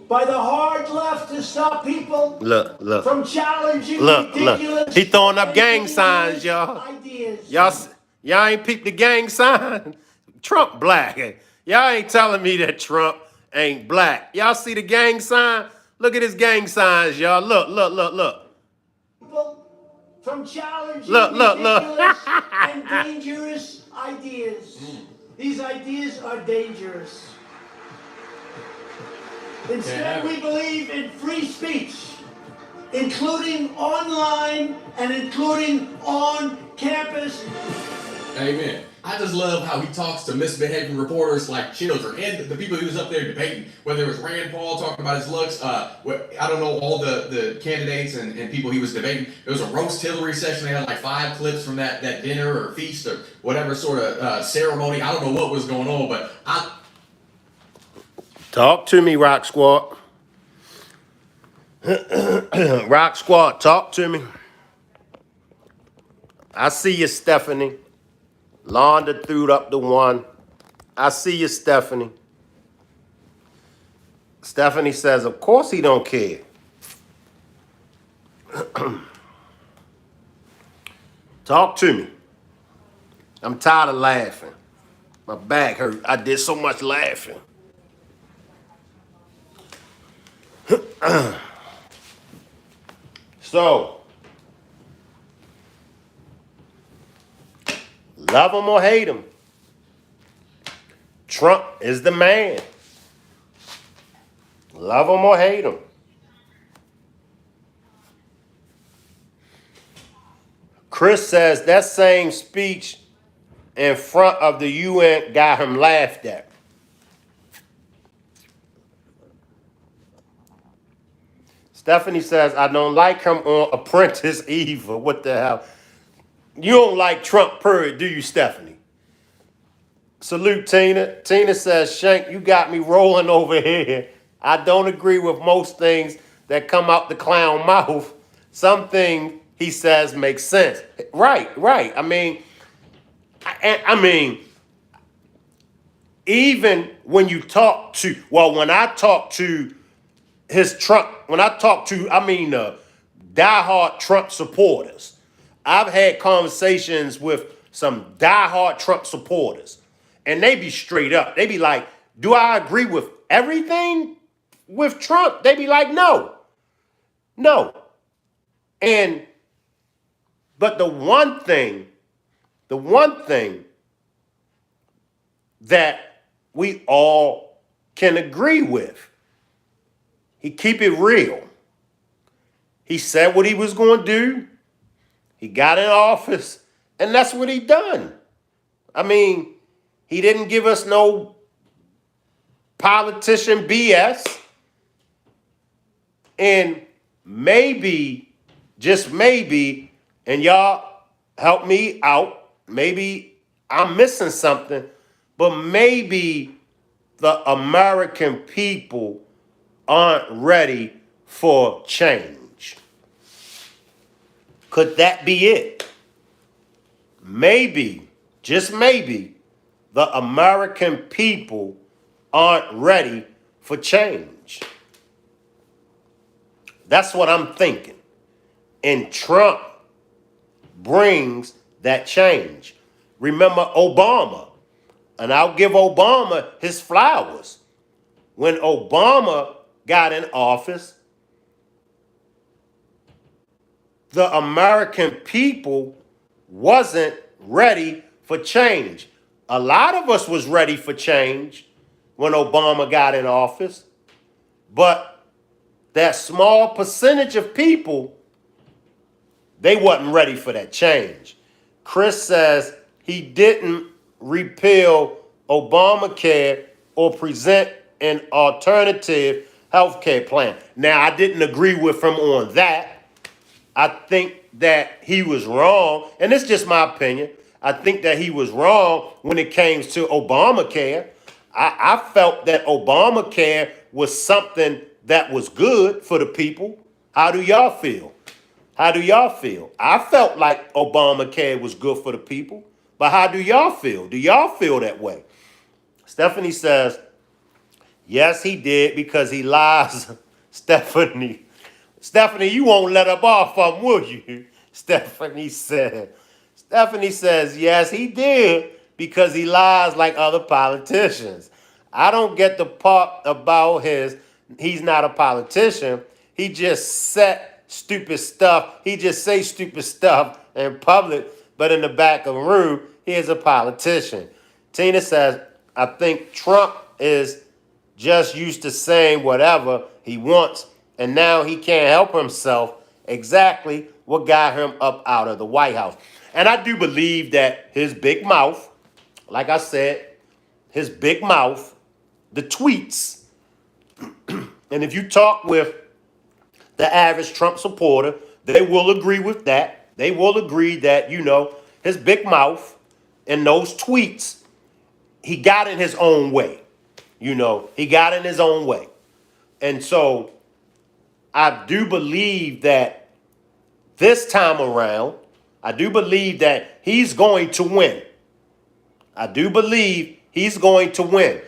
by the hard left to stop people Look. from challenging Look. ridiculous He throwing up and gang dangerous signs, y'all. ideas. Y'all ain't peeped the gang sign. Trump black. Y'all ain't telling me that Trump ain't black. Y'all see the gang sign? Look at his gang signs, y'all. Look. People from challenging Look. ridiculous and dangerous ideas. These ideas are dangerous. Instead, we believe in free speech, including online and including on campus. Amen. I just love how he talks to misbehaving reporters like children, and the people he was up there debating, whether it was Rand Paul talking about his looks, I don't know all the candidates and people he was debating. There was a roast Hillary session. They had like 5 clips from that dinner or feast or whatever sort of ceremony. I don't know what was going on, but Talk to me, Rock Squad. Rock Squad, talk to me. I see you, Stephanie. Londa threw up the 1. I see you, Stephanie. Stephanie says, of course he don't care. Talk to me. I'm tired of laughing. My back hurt. I did so much laughing. So, love him or hate him, Trump is the man. Love him or hate him. Chris says that same speech in front of the UN got him laughed at. Stephanie says, I don't like him on Apprentice either. What the hell? You don't like Trump, period, do you, Stephanie? Salute, Tina. Tina says, Shank, you got me rolling over here. I don't agree with most things that come out the clown mouth. Some things he says make sense. Right. I mean, even when you talk to, when I talk to diehard Trump supporters, I've had conversations with some diehard Trump supporters, and they be straight up. They be like, do I agree with everything with Trump? They be like, no. But the one thing that we all can agree with, he keep it real. He said what he was going to do. He got in office, and that's what he done. I mean, he didn't give us no politician BS. And maybe, just maybe, and y'all help me out, maybe I'm missing something, but maybe the American people aren't ready for change. Could that be it? Maybe, just maybe, the American people aren't ready for change. That's what I'm thinking. And Trump brings that change. Remember Obama, and I'll give Obama his flowers. When Obama got in office, the American people wasn't ready for change. A lot of us was ready for change when Obama got in office, but that small percentage of people, they wasn't ready for that change. Chris says he didn't repeal Obamacare or present an alternative health care plan. Now, I didn't agree with him on that. I think that he was wrong, and it's just my opinion. I think that he was wrong when it came to Obamacare. I felt that Obamacare was something that was good for the people. How do y'all feel? I felt like Obamacare was good for the people. But how do y'all feel? Do y'all feel that way? Stephanie says, yes, he did because he lies. Stephanie, you won't let up off of him, will you? Stephanie says, yes, he did because he lies like other politicians. I don't get the part about he's not a politician. He just said stupid stuff. He just say stupid stuff in public, but in the back of the room, he is a politician. Tina says, I think Trump is just used to saying whatever he wants, and now he can't help himself. Exactly what got him up out of the White House. And I do believe that his big mouth, like I said, his big mouth, the tweets, and if you talk with the average Trump supporter, they will agree with that. They will agree that, his big mouth and those tweets, he got in his own way. He got in his own way. And so I do believe that this time around, I do believe that he's going to win. I do believe he's going to win.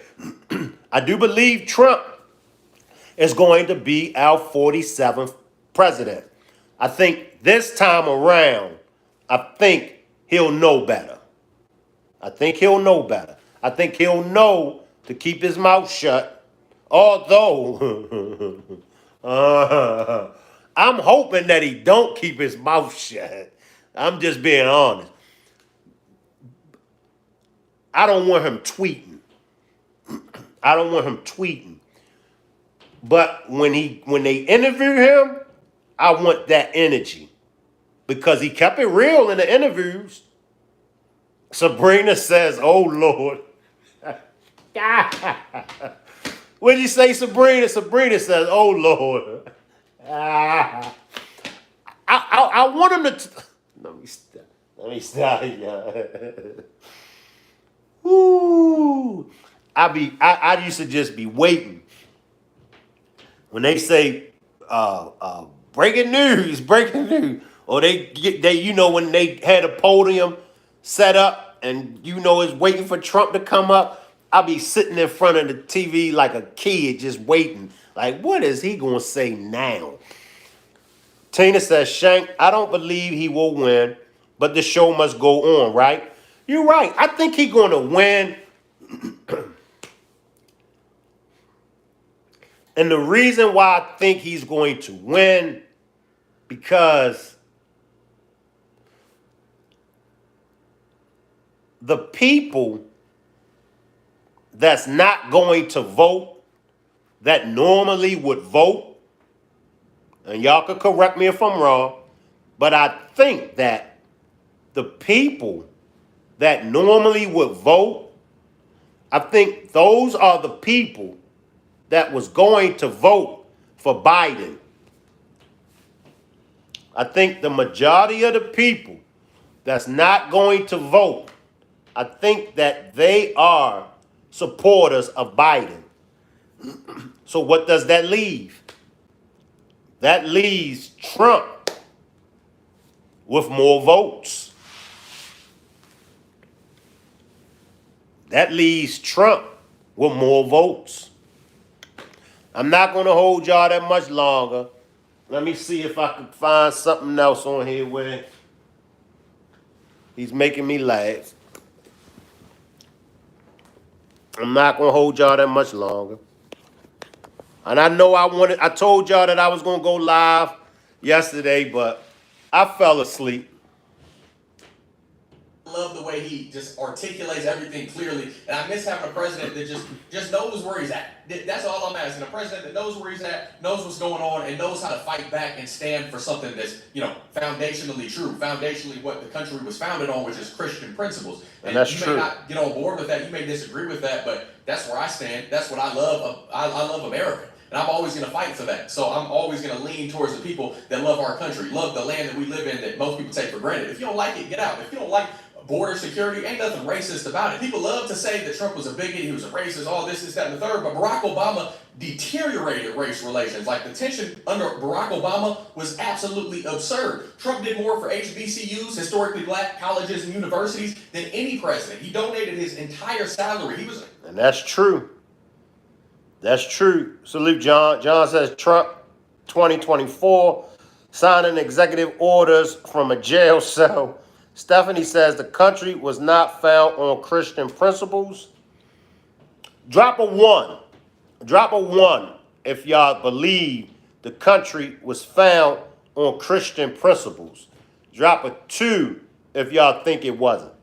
I do believe Trump is going to be our 47th president. I think this time around, I think he'll know better. I think he'll know better. I think he'll know to keep his mouth shut. Although, I'm hoping that he don't keep his mouth shut. I'm just being honest. I don't want him tweeting. I don't want him tweeting. But when they interview him, I want that energy. Because he kept it real in the interviews. Sabrina says, oh, Lord. What did you say, Sabrina? Sabrina says, oh, Lord. I want him to... Let me stop. Woo. I used to just be waiting. When they say, breaking news, or they when they had a podium set up and is waiting for Trump to come up, I'll be sitting in front of the TV like a kid just waiting. Like, what is he going to say now? Tina says, Shank, I don't believe he will win, but the show must go on, right? You're right. I think he's going to win. And the reason why I think he's going to win, because the people that's not going to vote, that normally would vote, and y'all could correct me if I'm wrong, but I think that the people that normally would vote, I think those are the people that was going to vote for Biden. I think the majority of the people that's not going to vote, I think that they are supporters of Biden. So what does that leave? That leaves Trump with more votes. That leaves Trump with more votes. I'm not going to hold y'all that much longer. Let me see if I can find something else on here where he's making me laugh. I'm not going to hold y'all that much longer. And I know I told y'all that I was going to go live yesterday, but I fell asleep. I love the way he just articulates everything clearly, and I miss having a president that just knows where he's at. That's all I'm asking. A president that knows where he's at, knows what's going on, and knows how to fight back and stand for something that's, foundationally true, foundationally what the country was founded on, which is Christian principles. And that's true. You may not get on board with that, you may disagree with that, but that's where I stand. That's what I love. I love America. And I'm always going to fight for that. So I'm always going to lean towards the people that love our country, love the land that we live in that most people take for granted. If you don't like it, get out. If you don't like border security. Ain't nothing racist about it. People love to say that Trump was a bigot, he was a racist, all this, that, and the third, but Barack Obama deteriorated race relations. Like, the tension under Barack Obama was absolutely absurd. Trump did more for HBCUs, historically black colleges and universities, than any president. He donated his entire salary. And that's true. That's true. Salute, John. John says Trump 2024 signing executive orders from a jail cell. Stephanie says the country was not found on Christian principles. Drop a one. Drop a one if y'all believe the country was found on Christian principles. Drop a 2 if y'all think it wasn't.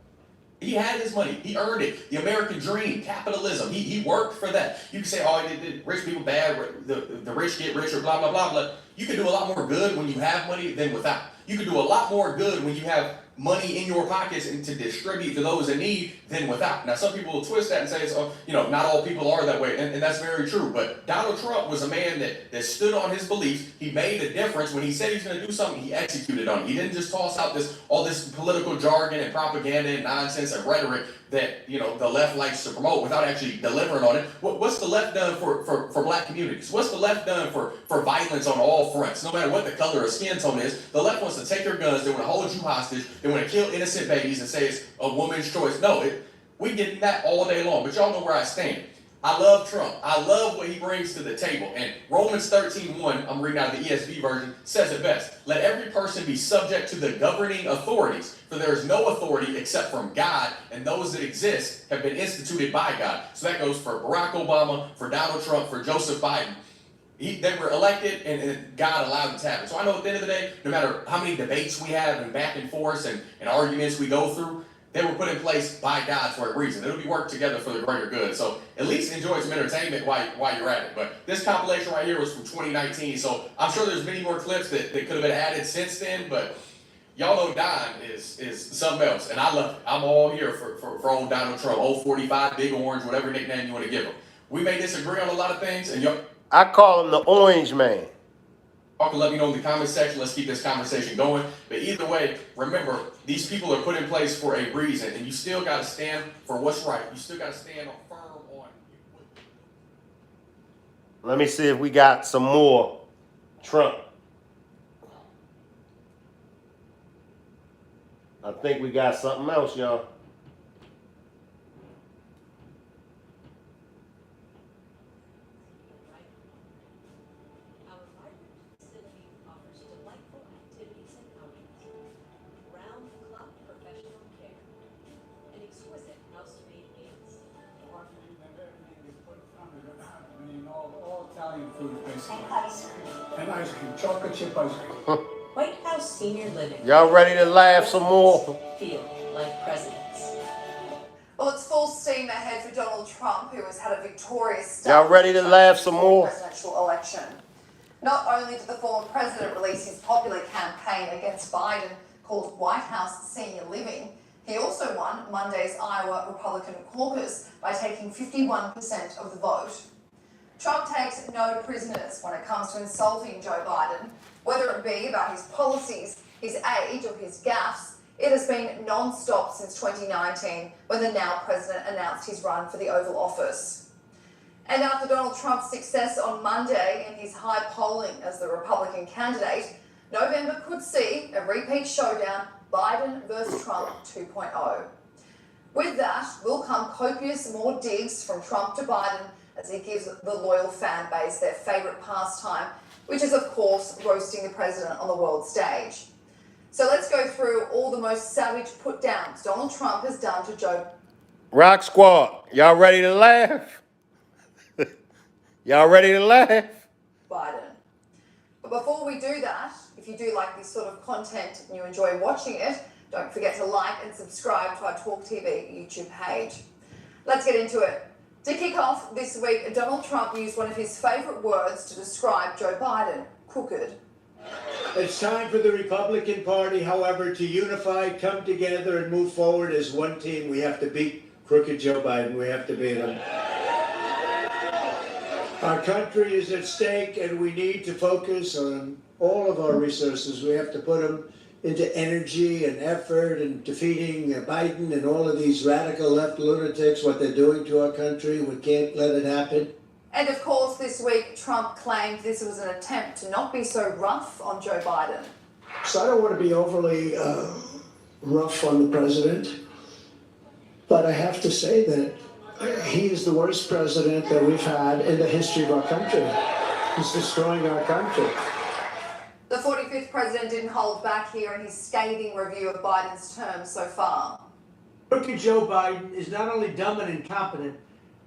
He had his money. He earned it. The American dream, capitalism. He worked for that. You can say, oh, rich people bad, the rich get richer, blah, blah, blah, blah. You can do a lot more good when you have money than without. You can do a lot more good when you have money in your pockets and to distribute to those in need than without. Now, some people will twist that and say, not all people are that way, and that's very true. But Donald Trump was a man that stood on his beliefs. He made a difference. When he said he's going to do something, he executed on it. He didn't just toss out all this political jargon and propaganda and nonsense and rhetoric that the left likes to promote without actually delivering on it. What's the left done for black communities? What's the left done for violence on all fronts? No matter what the color of skin tone is, the left wants to take your guns. They want to hold you hostage. They want to kill innocent babies and say it's a woman's choice. No, we get that all day long. But y'all know where I stand. I love Trump. I love what he brings to the table. And Romans 13:1, I'm reading out of the ESV version, says it best. Let every person be subject to the governing authorities, for there is no authority except from God, and those that exist have been instituted by God. So that goes for Barack Obama, for Donald Trump, for Joseph Biden. They were elected, and God allowed it to happen. So I know at the end of the day, no matter how many debates we have and back and forth and arguments we go through, they were put in place by God for a reason. It'll be worked together for the greater good. So at least enjoy some entertainment while you're at it. But this compilation right here was from 2019. So I'm sure there's many more clips that could have been added since then. But y'all know Don is something else. And I love it. I'm all here for old Donald Trump. Old 45, Big Orange, whatever nickname you want to give him. We may disagree on a lot of things. And I call him the Orange Man. Y'all can let me know in the comment section. Let's keep this conversation going. But either way, remember, these people are put in place for a reason, and you still got to stand for what's right. You still got to stand firm on. Let me see if we got some more Trump. I think we got something else, y'all. And ice cream, chocolate chip ice cream. White House senior living. Y'all ready to laugh some more? Feel like presidents. Well, it's full steam ahead for Donald Trump, who has had a victorious start. Y'all ready to laugh some more? Presidential election. Not only did the former president release his popular campaign against Biden called White House Senior Living, he also won Monday's Iowa Republican caucus by taking 51% of the vote. Trump takes no prisoners when it comes to insulting Joe Biden, whether it be about his policies, his age, or his gaffes. It has been non-stop since 2019, when the now president announced his run for the Oval Office. And after Donald Trump's success on Monday in his high polling as the Republican candidate, November could see a repeat showdown, Biden versus Trump 2.0. With that will come copious more digs from Trump to Biden as he gives the loyal fan base their favourite pastime, which is, of course, roasting the president on the world stage. So let's go through all the most savage put-downs Donald Trump has done to Joe. Rock Squad, y'all ready to laugh? Y'all ready to laugh? Biden. But before we do that, if you do like this sort of content and you enjoy watching it, don't forget to like and subscribe to our Talk TV YouTube page. Let's get into it. To kick off this week, Donald Trump used one of his favourite words to describe Joe Biden, crooked. It's time for the Republican Party, however, to unify, come together, and move forward as one team. We have to beat crooked Joe Biden. We have to beat him. Our country is at stake, and we need to focus on all of our resources. We have to put them into energy and effort and defeating Biden and all of these radical left lunatics, what they're doing to our country. We can't let it happen. And of course, this week, Trump claimed this was an attempt to not be so rough on Joe Biden. So I don't want to be overly rough on the president, but I have to say that he is the worst president that we've had in the history of our country. He's destroying our country. The 45th president didn't hold back here in his scathing review of Biden's term so far. Look at Joe Biden is not only dumb and incompetent,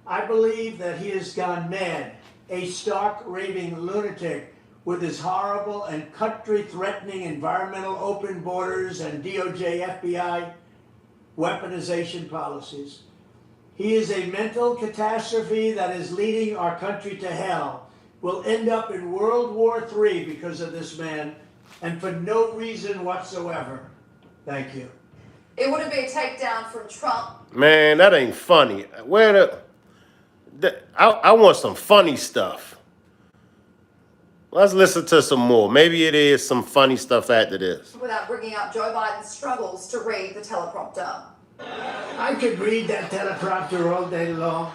I believe that he has gone mad, a stark raving lunatic with his horrible and country-threatening environmental open borders and DOJ, FBI weaponization policies. He is a mental catastrophe that is leading our country to hell. We'll end up in World War III because of this man, and for no reason whatsoever. Thank you. It wouldn't be a takedown from Trump. Man, that ain't funny. I want some funny stuff. Let's listen to some more. Maybe it is some funny stuff after this. Without bringing up Joe Biden's struggles to read the teleprompter. I could read that teleprompter all day long.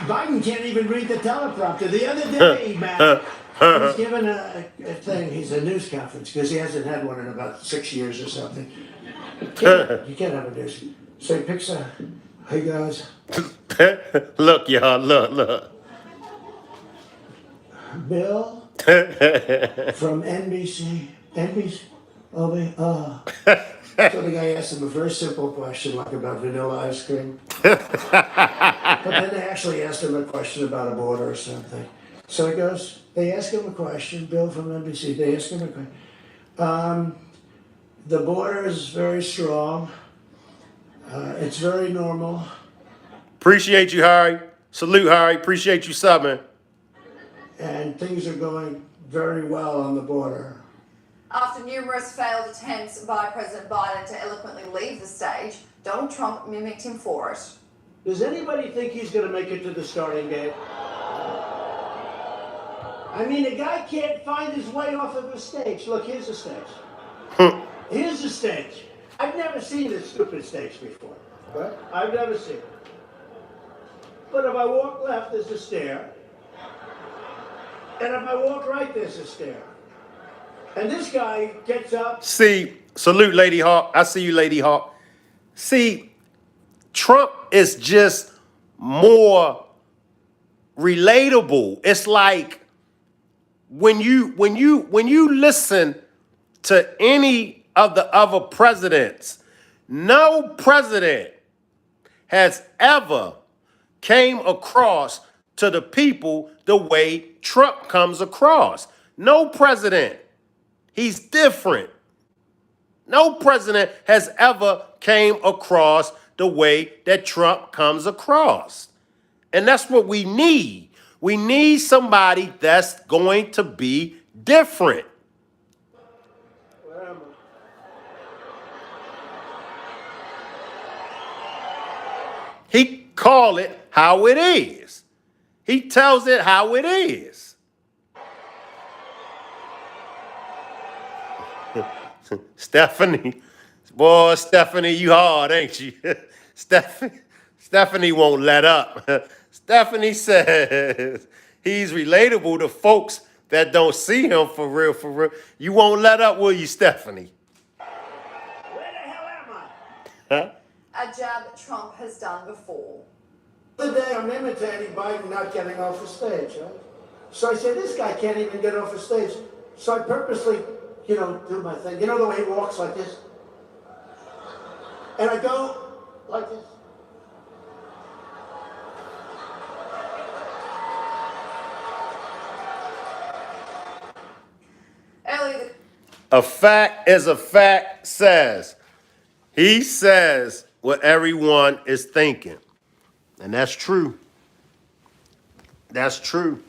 Biden can't even read the teleprompter. The other day, Matt, he's given a thing. He's a news conference because he hasn't had one in about 6 years or something. You can't have a news. So he picks a, hey guys. Look, y'all, look. Bill from NBC. So the guy asked him a very simple question, like about vanilla ice cream. But then they actually asked him a question about a border or something. So he goes, they ask him a question, Bill from NBC, they ask him a question. The border is very strong. It's very normal. Appreciate you, Harry. Salute, Harry. Appreciate you subbing. And things are going very well on the border. After numerous failed attempts by President Biden to eloquently leave the stage, Donald Trump mimicked him for it. Does anybody think he's going to make it to the starting gate? I mean, the guy can't find his way off of the stage. Look, here's the stage. Here's the stage. I've never seen this stupid stage before. Right? I've never seen it. But if I walk left, there's a stair. And if I walk right, there's a stair. And this guy gets up. See, salute, Lady Hawk. I see you, Lady Hawk. See, Trump is just more relatable. It's like when you listen to any of the other presidents, no president has ever came across to the people the way Trump comes across. No president. He's different. No president has ever came across the way that Trump comes across. And that's what we need. We need somebody that's going to be different. He call it how it is. He tells it how it is. Stephanie, boy, Stephanie, you hard, ain't you? Stephanie won't let up. Stephanie says he's relatable to folks that don't see him for real, for real. You won't let up, will you, Stephanie? Where the hell am I? Huh? A jab Trump has done before. The other day I'm imitating Biden not getting off the stage, right? So I said, this guy can't even get off the stage. So I purposely, do my thing. You know the way he walks like this? And I go like this. Earlier, A fact is a fact says. He says what everyone is thinking. And that's true. That's true.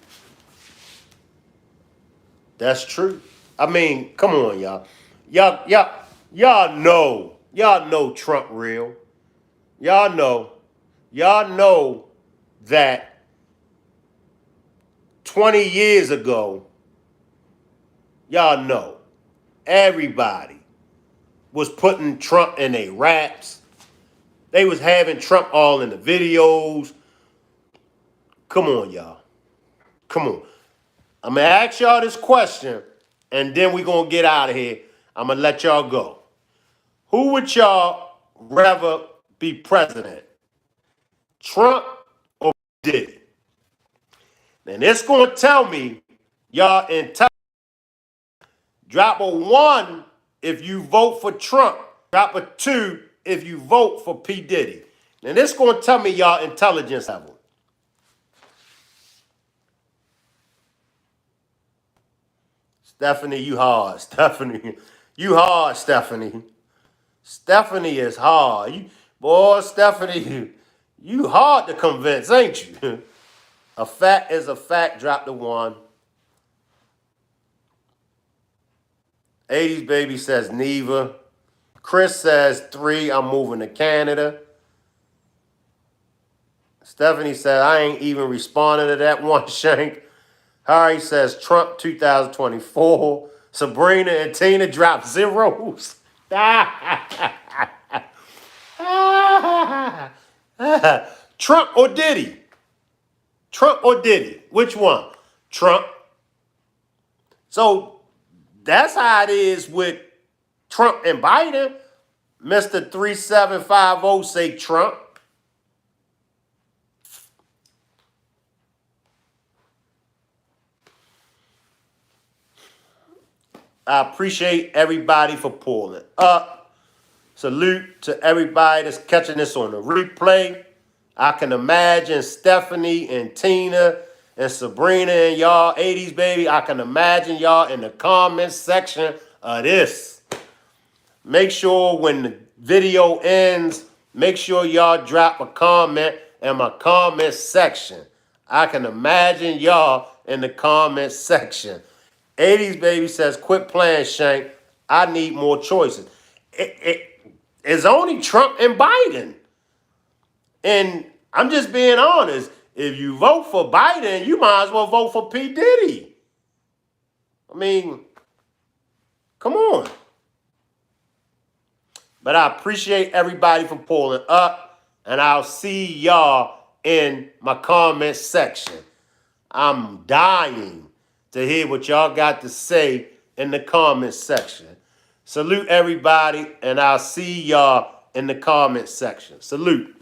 That's true. I mean, come on, y'all. Y'all know Trump real. Y'all know that 20 years ago, y'all know, everybody was putting Trump in their raps. They was having Trump all in the videos. Come on, y'all. Come on. I'm going to ask y'all this question, and then we're going to get out of here. I'm going to let y'all go. Who would y'all rather be president? Trump or Diddy? And it's going to tell me y'all intelligent. Drop a 1 if you vote for Trump. Drop a 2 if you vote for P. Diddy. And it's going to tell me y'all intelligence level. Stephanie, you hard. Stephanie, you hard, Stephanie. Stephanie is hard. Boy, Stephanie, you hard to convince, ain't you? A fact is a fact. Drop the 1. 80s baby says neither. Chris says 3. I'm moving to Canada. Stephanie said I ain't even responding to that one, Shank. Harry says Trump 2024. Sabrina and Tina drop zeros. Trump or Diddy? Trump or Diddy? Which one? Trump. So that's how it is with Trump and Biden. Mr. 3750 say Trump. I appreciate everybody for pulling up. Salute to everybody that's catching this on the replay. I can imagine Stephanie and Tina and Sabrina and y'all 80s baby. I can imagine y'all in the comments section of this. Make sure when the video ends, make sure y'all drop a comment in my comment section. I can imagine y'all in the comment section. 80s baby says, quit playing, Shank. I need more choices. It's only Trump and Biden. And I'm just being honest. If you vote for Biden, you might as well vote for P. Diddy. I mean, come on. But I appreciate everybody for pulling up. And I'll see y'all in my comment section. I'm dying to hear what y'all got to say in the comment section. Salute everybody, and I'll see y'all in the comment section. Salute.